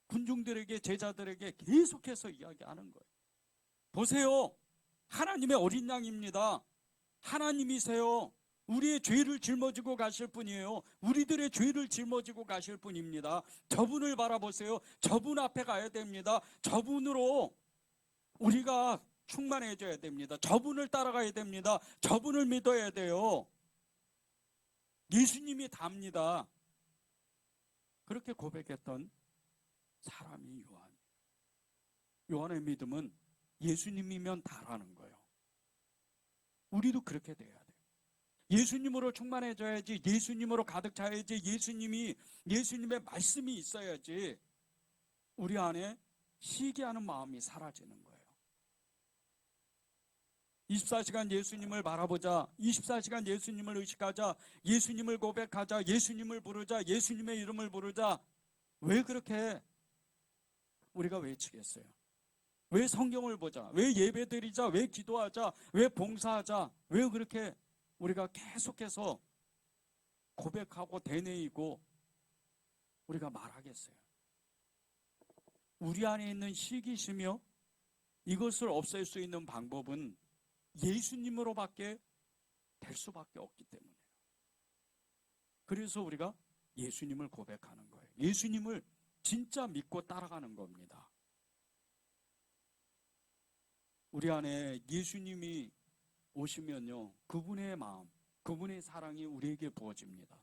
[SPEAKER 1] 군중들에게, 제자들에게 계속해서 이야기하는 거예요. 보세요, 하나님의 어린 양입니다. 하나님이세요. 우리의 죄를 짊어지고 가실 분이에요. 우리들의 죄를 짊어지고 가실 분입니다. 저분을 바라보세요. 저분 앞에 가야 됩니다. 저분으로 우리가 충만해져야 됩니다. 저분을 따라가야 됩니다. 저분을 믿어야 돼요. 예수님이 답니다. 그렇게 고백했던 사람이 요한의 믿음은 예수님이면 다라는 거예요. 우리도 그렇게 돼야 돼요. 예수님으로 충만해져야지, 예수님으로 가득 차야지, 예수님의 말씀이 있어야지 우리 안에 시기하는 마음이 사라지는 거예요. 24시간 예수님을 바라보자, 24시간 예수님을 의식하자, 예수님을 고백하자, 예수님을 부르자, 예수님의 이름을 부르자. 왜 그렇게 우리가 외치겠어요? 왜 성경을 보자? 왜 예배드리자? 왜 기도하자? 왜 봉사하자? 왜 그렇게 우리가 계속해서 고백하고 되뇌이고 우리가 말하겠어요? 우리 안에 있는 시기시며 이것을 없앨 수 있는 방법은 예수님으로밖에 될 수밖에 없기 때문이에요. 그래서 우리가 예수님을 고백하는 거예요. 예수님을 진짜 믿고 따라가는 겁니다. 우리 안에 예수님이 오시면요, 그분의 마음, 그분의 사랑이 우리에게 부어집니다.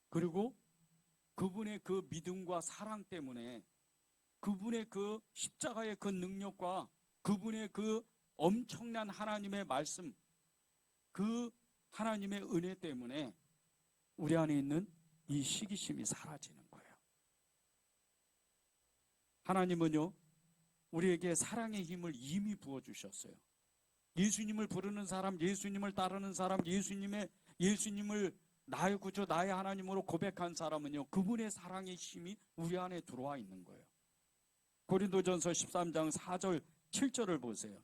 [SPEAKER 1] 그리고 그분의 그 믿음과 사랑 때문에, 그분의 그 십자가의 그 능력과 그분의 그 엄청난 하나님의 말씀, 그 하나님의 은혜 때문에 우리 안에 있는 이 시기심이 사라지는 거예요. 하나님은요, 우리에게 사랑의 힘을 이미 부어주셨어요. 예수님을 부르는 사람, 예수님을 따르는 사람, 예수님을 나의 구주, 나의 하나님으로 고백한 사람은요, 그분의 사랑의 힘이 우리 안에 들어와 있는 거예요. 고린도전서 13장 4절 7절을 보세요.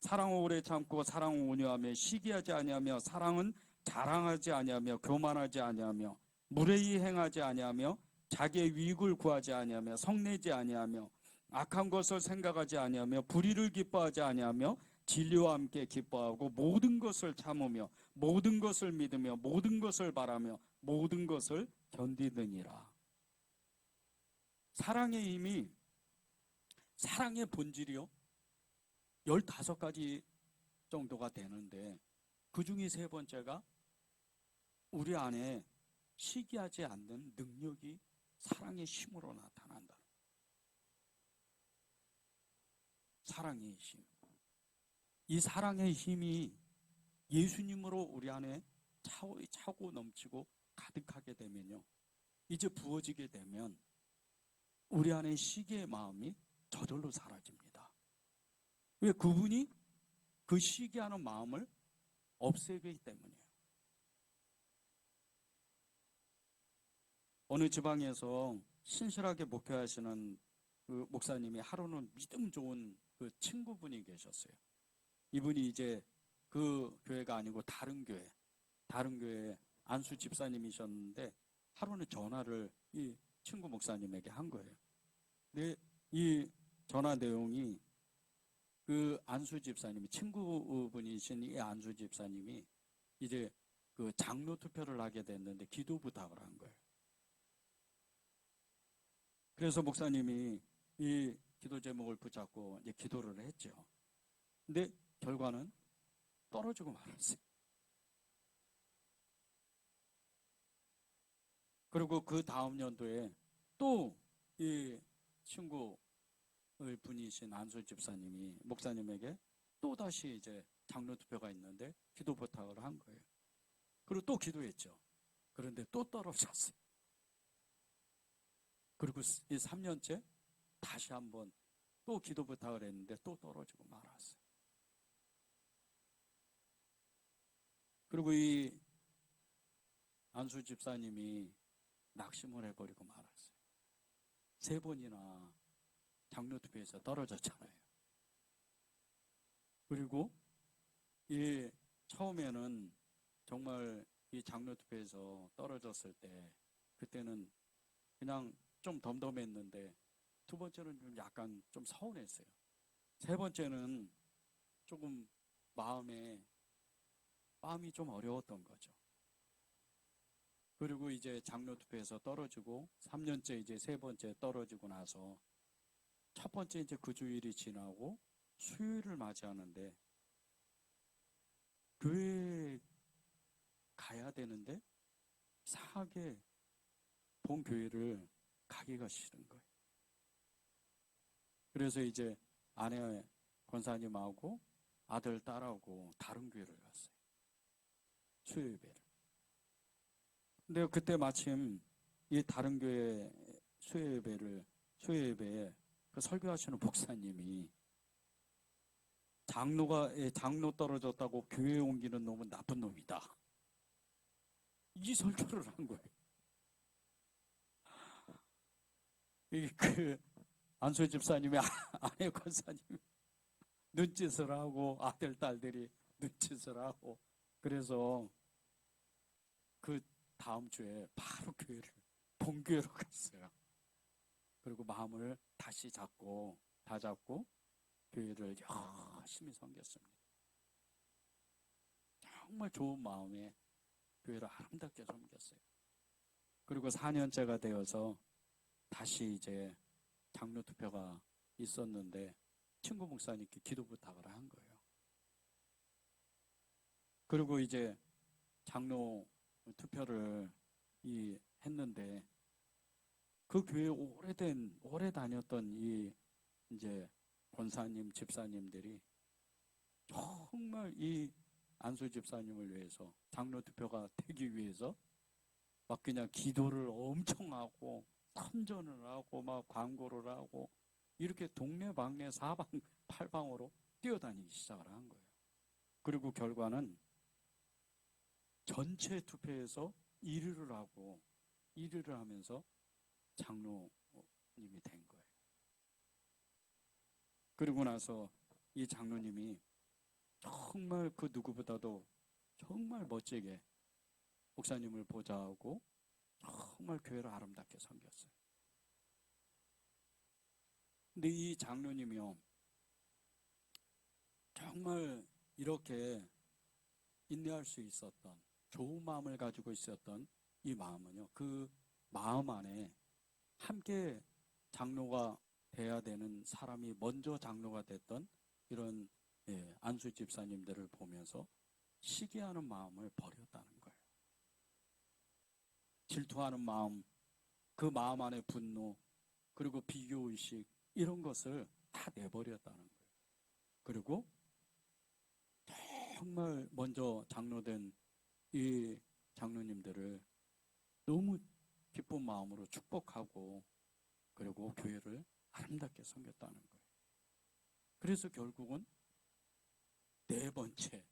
[SPEAKER 1] 사랑은 오래 참고 사랑은 온유하며 시기하지 아니하며 사랑은 자랑하지 아니하며 교만하지 아니하며 무례히 행하지 아니하며 자기의 유익을 구하지 아니하며 성내지 아니하며 악한 것을 생각하지 아니하며 불의를 기뻐하지 아니하며 진리와 함께 기뻐하고 모든 것을 참으며 모든 것을 믿으며 모든 것을 바라며 모든 것을 견디느니라. 사랑의 힘이, 사랑의 본질이요, 15가지 정도가 되는데 그 중에 세 번째가 우리 안에 시기하지 않는 능력이 사랑의 힘으로 나타난다. 사랑의 힘. 이 사랑의 힘이 예수님으로 우리 안에 차고 넘치고 가득하게 되면요, 이제 부어지게 되면 우리 안에 시기의 마음이 저절로 사라집니다. 왜? 그분이 그 시기하는 마음을 없애기 때문이에요. 어느 지방에서 신실하게 목회하시는 그 목사님이 하루는 믿음 좋은 그 친구분이 계셨어요. 이분이 이제 그 교회가 아니고 다른 교회 안수 집사님이셨는데 하루는 전화를 이 친구 목사님에게 한 거예요. 근데 이 전화 내용이 그 안수 집사님이, 친구분이신 이 안수 집사님이 이제 그 장로 투표를 하게 됐는데 기도 부탁을 한 거예요. 그래서 목사님이 이 기도 제목을 붙잡고 이제 기도를 했죠. 근데 결과는 떨어지고 말았어요. 그리고 그 다음 연도에 또 이 친구 분이신 안수 집사님이 목사님에게 또 다시 이제 장로 투표가 있는데 기도 부탁을 한 거예요. 그리고 또 기도했죠. 그런데 또 떨어졌어요. 그리고 이 3년째 다시 한번 또 기도 부탁을 했는데 또 떨어지고 말았어요. 그리고 이 안수 집사님이 낙심을 해버리고 말았어요. 3번이나 장로 투표에서 떨어졌잖아요. 그리고 이 처음에는 정말 이 장로 투표에서 떨어졌을 때 그때는 그냥 좀 덤덤했는데 2번째는 좀 약간 좀 서운했어요. 3번째는 조금 마음이 좀 어려웠던 거죠. 그리고 이제 장로 투표에서 떨어지고 3년째 이제 3번째 떨어지고 나서 첫 번째 이제 그 주일이 지나고 수요일을 맞이하는데 교회에 가야 되는데 이상하게 본 교회를 가기가 싫은 거예요. 그래서 이제 아내 권사님하고 아들 딸하고 다른 교회를 갔어요. 수요 예배를. 근데 그때 마침 이 다른 교회 수요 예배에 그 설교하시는 목사님이 장로 떨어졌다고 교회에 옮기는 놈은 나쁜 놈이다. 이 설교를 한 거예요. 그 안수 집사님의 아내 권사님 눈짓을 하고 아들 딸들이 눈짓을 하고 그래서 그 다음 주에 바로 교회를 본교회로 갔어요. 그리고 마음을 다시 잡고 교회를 열심히 섬겼습니다. 정말 좋은 마음에 교회를 아름답게 섬겼어요. 그리고 4년째가 되어서 다시 이제 장로 투표가 있었는데 친구 목사님께 기도 부탁을 한 거예요. 그리고 이제 장로 투표를 했는데 그 교회 오래 다녔던 이 이제 권사님, 집사님들이 정말 이 안수 집사님을 위해서 장로 투표가 되기 위해서 막 그냥 기도를 엄청 하고 선전을 하고 막 광고를 하고 이렇게 동네방네 사방 팔방으로 뛰어다니기 시작을 한 거예요. 그리고 결과는 전체 투표에서 1위를 하면서 장로님이 된 거예요. 그리고 나서 이 장로님이 정말 그 누구보다도 정말 멋지게 목사님을 보좌하고 정말 교회를 아름답게 섬겼어요. 근데 이 장로님이요, 정말 이렇게 인내할 수 있었던 좋은 마음을 가지고 있었던 이 마음은요, 그 마음 안에 함께 장로가 돼야 되는 사람이 먼저 장로가 됐던 이런 안수 집사님들을 보면서 시기하는 마음을 버렸다는 거예요. 질투하는 마음, 그 마음 안에 분노, 그리고 비교의식 이런 것을 다 내버렸다는 거예요. 그리고 정말 먼저 장로된 이 장로님들을 너무 기쁜 마음으로 축복하고 그리고 교회를 아름답게 섬겼다는 거예요. 그래서 결국은 4번째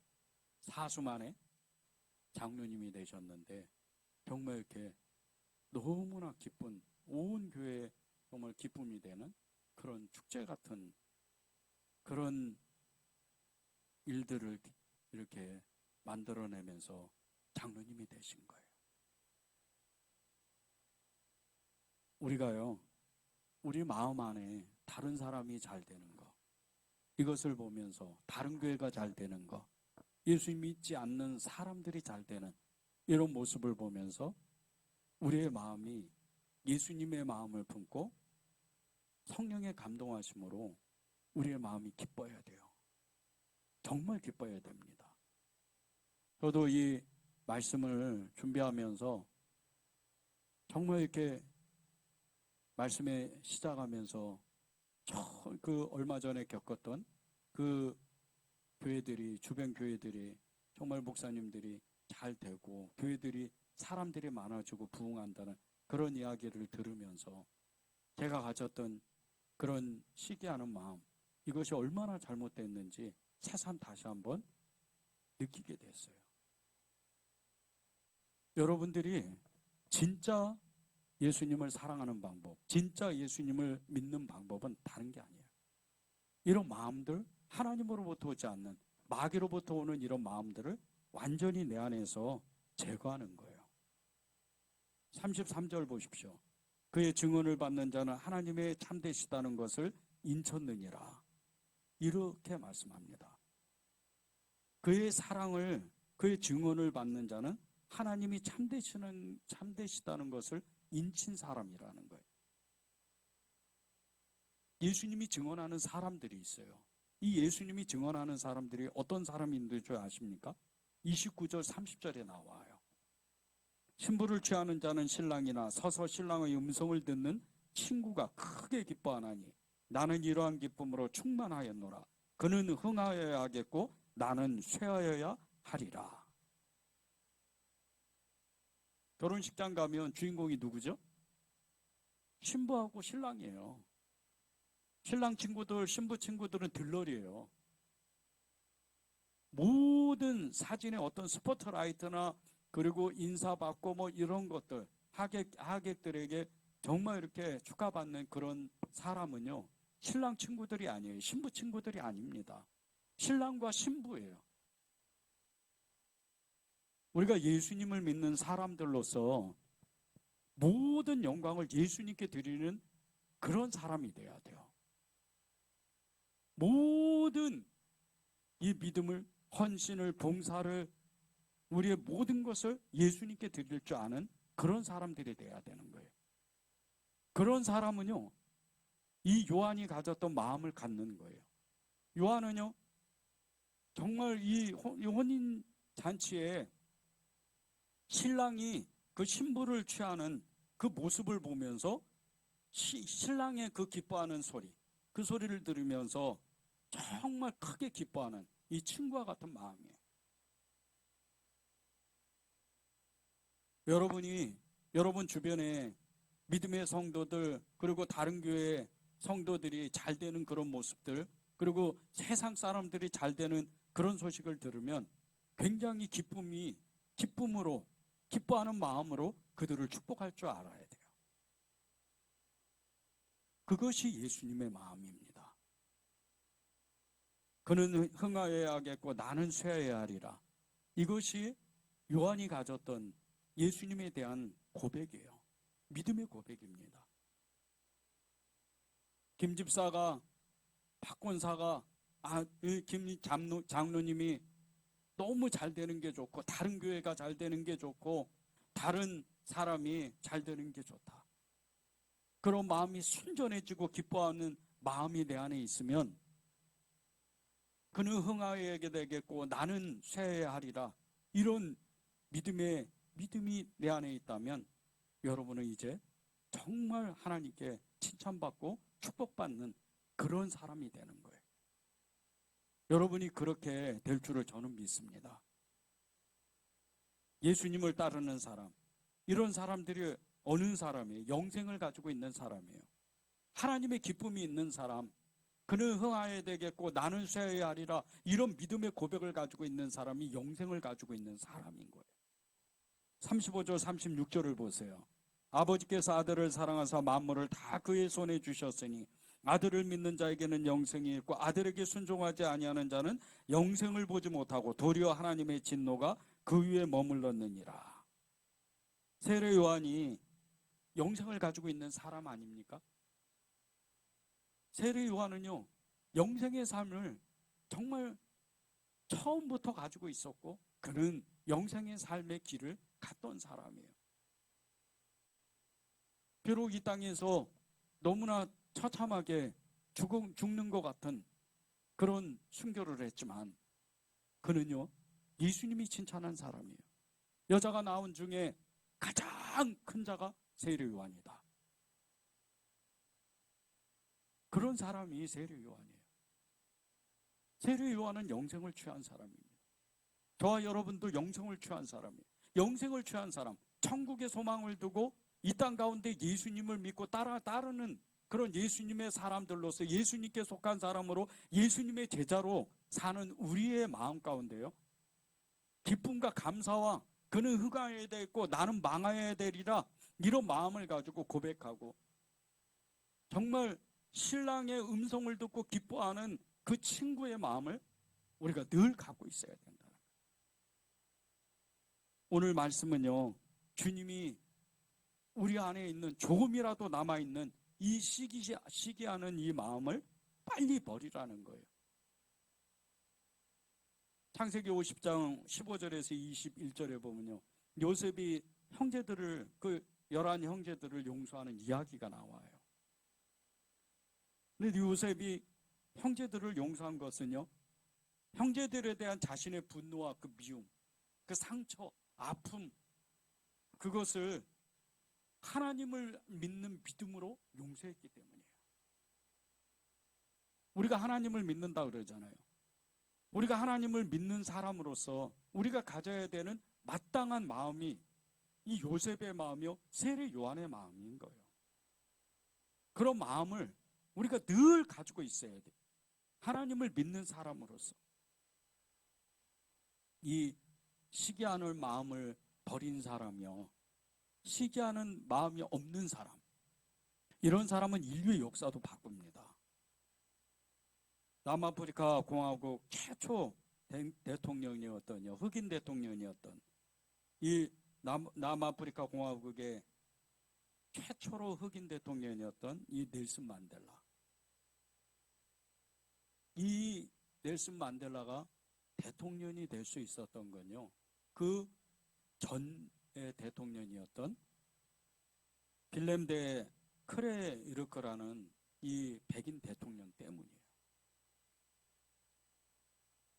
[SPEAKER 1] 사수 만에 장로님이 되셨는데 정말 이렇게 너무나 기쁜 온 교회에 정말 기쁨이 되는 그런 축제 같은 그런 일들을 이렇게 만들어내면서 장로님이 되신 거예요. 우리가요, 우리 마음 안에 다른 사람이 잘 되는 거, 이것을 보면서 다른 교회가 잘 되는 거, 예수 믿지 않는 사람들이 잘 되는 이런 모습을 보면서 우리의 마음이 예수님의 마음을 품고 성령의 감동하심으로 우리의 마음이 기뻐야 돼요. 정말 기뻐야 됩니다. 저도 이 말씀을 준비하면서 정말 이렇게 말씀에 시작하면서 그 얼마 전에 겪었던 그 교회들이, 주변 교회들이, 정말 목사님들이 잘 되고 교회들이 사람들이 많아지고 부흥한다는 그런 이야기를 들으면서 제가 가졌던 그런 시기하는 마음, 이것이 얼마나 잘못됐는지 새삼 다시 한번 느끼게 됐어요. 여러분들이 진짜 예수님을 사랑하는 방법, 진짜 예수님을 믿는 방법은 다른 게 아니에요. 이런 마음들, 하나님으로부터 오지 않는 마귀로부터 오는 이런 마음들을 완전히 내 안에서 제거하는 거예요. 33절 보십시오. 그의 증언을 받는 자는 하나님의 참되시다는 것을 인쳤느니라. 이렇게 말씀합니다. 그의 사랑을, 그의 증언을 받는 자는 하나님이 참되시다는 것을 인친 사람이라는 거예요. 예수님이 증언하는 사람들이 있어요. 이 예수님이 증언하는 사람들이 어떤 사람인 줄 아십니까? 29절 30절에 나와요. 신부를 취하는 자는 신랑이나 서서 신랑의 음성을 듣는 친구가 크게 기뻐하나니 나는 이러한 기쁨으로 충만하였노라. 그는 흥하여야 하겠고 나는 쇠하여야 하리라. 결혼식장 가면 주인공이 누구죠? 신부하고 신랑이에요. 신랑 친구들, 신부 친구들은 들러리예요. 모든 사진에 어떤 스포트라이트나 그리고 인사받고 뭐 이런 것들, 하객들에게 정말 이렇게 축하받는 그런 사람은요, 신랑 친구들이 아니에요. 신부 친구들이 아닙니다. 신랑과 신부예요. 우리가 예수님을 믿는 사람들로서 모든 영광을 예수님께 드리는 그런 사람이 돼야 돼요. 모든 이 믿음을, 헌신을, 봉사를, 우리의 모든 것을 예수님께 드릴 줄 아는 그런 사람들이 돼야 되는 거예요. 그런 사람은요, 이 요한이 가졌던 마음을 갖는 거예요. 요한은요, 정말 이 혼인 잔치에 신랑이 그 신부를 취하는 그 모습을 보면서 신랑의 그 기뻐하는 소리, 그 소리를 들으면서 정말 크게 기뻐하는 이 친구와 같은 마음이에요. 여러분 주변에 믿음의 성도들, 그리고 다른 교회 성도들이 잘 되는 그런 모습들, 그리고 세상 사람들이 잘 되는 그런 소식을 들으면 굉장히 기쁨으로, 기뻐하는 마음으로 그들을 축복할 줄 알아야 돼요. 그것이 예수님의 마음입니다. 그는 흥하여야 하겠고 나는 쇠하여야 하리라. 이것이 요한이 가졌던 예수님에 대한 고백이에요. 믿음의 고백입니다. 김 집사가, 박 권사가, 김 장로님이 너무 잘 되는 게 좋고, 다른 교회가 잘 되는 게 좋고, 다른 사람이 잘 되는 게 좋다. 그런 마음이 순전해지고 기뻐하는 마음이 내 안에 있으면 그는 흥하여야 되겠고 나는 쇠해야 하리라. 이런 믿음이 내 안에 있다면 여러분은 이제 정말 하나님께 칭찬받고 축복받는 그런 사람이 되는 거예요. 여러분이 그렇게 될 줄을 저는 믿습니다. 예수님을 따르는 사람, 이런 사람들이 어느 사람이에요? 영생을 가지고 있는 사람이에요. 하나님의 기쁨이 있는 사람, 그는 흥하여야 되겠고 나는 쇠하여야 하리라. 이런 믿음의 고백을 가지고 있는 사람이 영생을 가지고 있는 사람인 거예요. 35절 36절을 보세요. 아버지께서 아들을 사랑하사 만물을 다 그의 손에 주셨으니 아들을 믿는 자에게는 영생이 있고 아들에게 순종하지 아니하는 자는 영생을 보지 못하고 도리어 하나님의 진노가 그 위에 머물렀느니라. 세례 요한이 영생을 가지고 있는 사람 아닙니까? 세례 요한은요, 영생의 삶을 정말 처음부터 가지고 있었고 그는 영생의 삶의 길을 갔던 사람이에요. 비록 이 땅에서 너무나 처참하게 죽는 것 같은 그런 순교를 했지만 그는요, 예수님이 칭찬한 사람이에요. 여자가 낳은 중에 가장 큰 자가 세례 요한이다. 그런 사람이 세례 요한이에요. 세례 요한은 영생을 취한 사람입니다. 저와 여러분도 영생을 취한 사람이에요. 영생을 취한 사람, 천국의 소망을 두고 이 땅 가운데 예수님을 믿고 따르는 그런 예수님의 사람들로서 예수님께 속한 사람으로 예수님의 제자로 사는 우리의 마음 가운데요, 기쁨과 감사와 그는 흑암에 되었고 나는 망하여야 되리라, 이런 마음을 가지고 고백하고 정말 신랑의 음성을 듣고 기뻐하는 그 친구의 마음을 우리가 늘 갖고 있어야 된다. 오늘 말씀은요, 주님이 우리 안에 있는 조금이라도 남아있는 이 시기하는 이 마음을 빨리 버리라는 거예요. 창세기 50장 15절에서 21절에 보면요, 요셉이 형제들을, 그 11 형제들을 용서하는 이야기가 나와요. 근데 요셉이 형제들을 용서한 것은요, 형제들에 대한 자신의 분노와 그 미움, 그 상처, 아픔, 그것을 하나님을 믿는 믿음으로 용서했기 때문이에요. 우리가 하나님을 믿는다 그러잖아요. 우리가 하나님을 믿는 사람으로서 우리가 가져야 되는 마땅한 마음이 이 요셉의 마음이요, 세례 요한의 마음인 거예요. 그런 마음을 우리가 늘 가지고 있어야 돼요. 하나님을 믿는 사람으로서 이 시기하는 마음을 버린 사람이요, 시기하는 마음이 없는 사람, 이런 사람은 인류의 역사도 바꿉니다. 남아프리카 공화국 최초 대통령이었던, 흑인 대통령이었던 이 남아프리카 공화국의 최초로 흑인 대통령이었던 이 넬슨 만델라. 이 넬슨 만델라가 대통령이 될 수 있었던 건요, 그 전의 대통령이었던 빌렘 데 크레이르크라는 이 백인 대통령 때문이에요.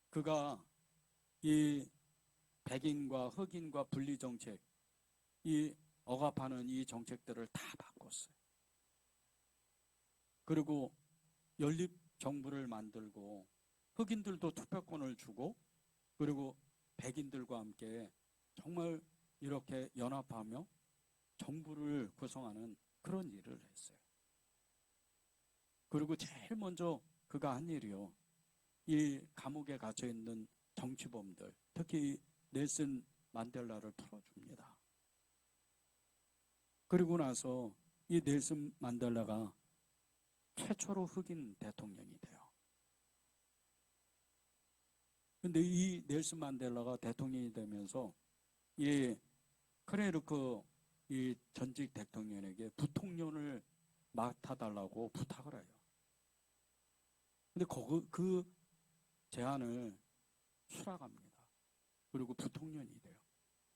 [SPEAKER 1] 그가 이 백인과 흑인과 분리 정책, 이 억압하는 이 정책들을 다 바꿨어요. 그리고 연립 정부를 만들고 흑인들도 투표권을 주고, 그리고 백인들과 함께 정말 이렇게 연합하며 정부를 구성하는 그런 일을 했어요. 그리고 제일 먼저 그가 한 일이요, 이 감옥에 갇혀 있는 정치범들, 특히 넬슨 만델라를 풀어줍니다. 그리고 나서 이 넬슨 만델라가 최초로 흑인 대통령이 돼요. 근데 이 넬슨 만델라가 대통령이 되면서 이 크레르크 이 전직 대통령에게 부통령을 맡아달라고 부탁을 해요. 근데 그 제안을 수락합니다. 그리고 부통령이 돼요.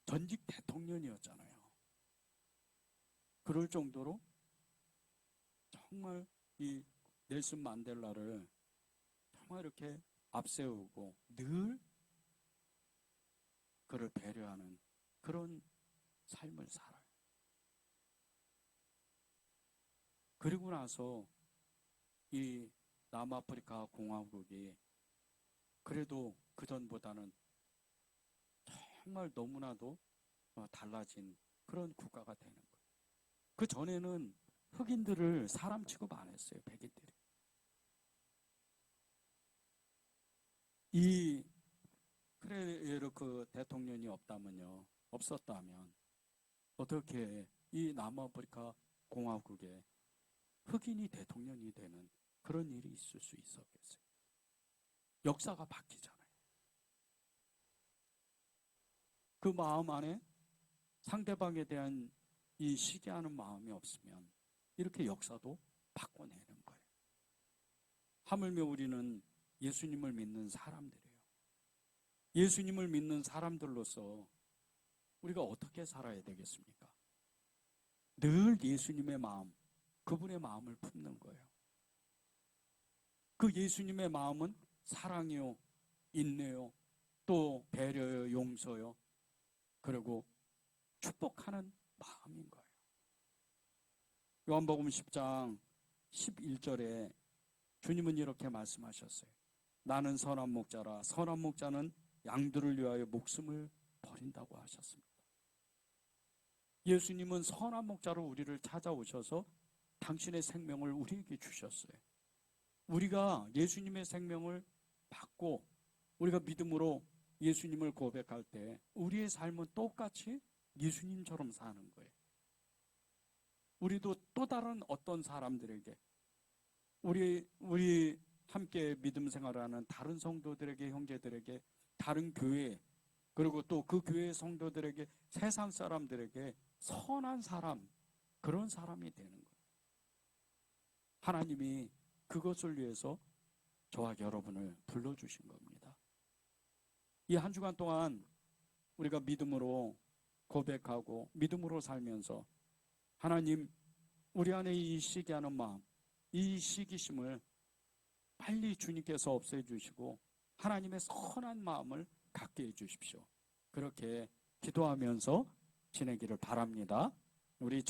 [SPEAKER 1] 전직 대통령이었잖아요. 그럴 정도로 정말 이 넬슨 만델라를 정말 이렇게 앞세우고 늘 그를 배려하는 그런 삶을 살아요. 그리고 나서 이 남아프리카 공화국이 그래도 그전보다는 정말 너무나도 달라진 그런 국가가 되는 거예요. 그 전에는 흑인들을 사람 취급 안 했어요, 백인들이. 이 크레르크 대통령이 없었다면 어떻게 이 남아프리카 공화국에 흑인이 대통령이 되는 그런 일이 있을 수 있었겠어요? 역사가 바뀌잖아요. 그 마음 안에 상대방에 대한 이 시기하는 마음이 없으면 이렇게 역사도 바꿔내는 거예요. 하물며 우리는 예수님을 믿는 사람들이에요. 예수님을 믿는 사람들로서 우리가 어떻게 살아야 되겠습니까? 늘 예수님의 마음, 그분의 마음을 품는 거예요. 그 예수님의 마음은 사랑이요, 인내요, 또 배려요, 용서요, 그리고 축복하는 마음인 거예요. 요한복음 10장 11절에 주님은 이렇게 말씀하셨어요. 나는 선한 목자라. 선한 목자는 양들을 위하여 목숨을 버린다고 하셨습니다. 예수님은 선한 목자로 우리를 찾아오셔서 당신의 생명을 우리에게 주셨어요. 우리가 예수님의 생명을 받고 우리가 믿음으로 예수님을 고백할 때 우리의 삶은 똑같이 예수님처럼 사는 거예요. 우리도 또 다른 어떤 사람들에게 우리 함께 믿음 생활하는 다른 성도들에게, 형제들에게, 다른 교회, 그리고 또 그 교회 성도들에게, 세상 사람들에게 선한 사람, 그런 사람이 되는 거예요. 하나님이 그것을 위해서 저와 여러분을 불러주신 겁니다. 이 한 주간 동안 우리가 믿음으로 고백하고 믿음으로 살면서 하나님, 우리 안에 이 시기하는 마음, 이 시기심을 빨리 주님께서 없애주시고 하나님의 선한 마음을 갖게 해주십시오. 그렇게 기도하면서 지내기를 바랍니다. 우리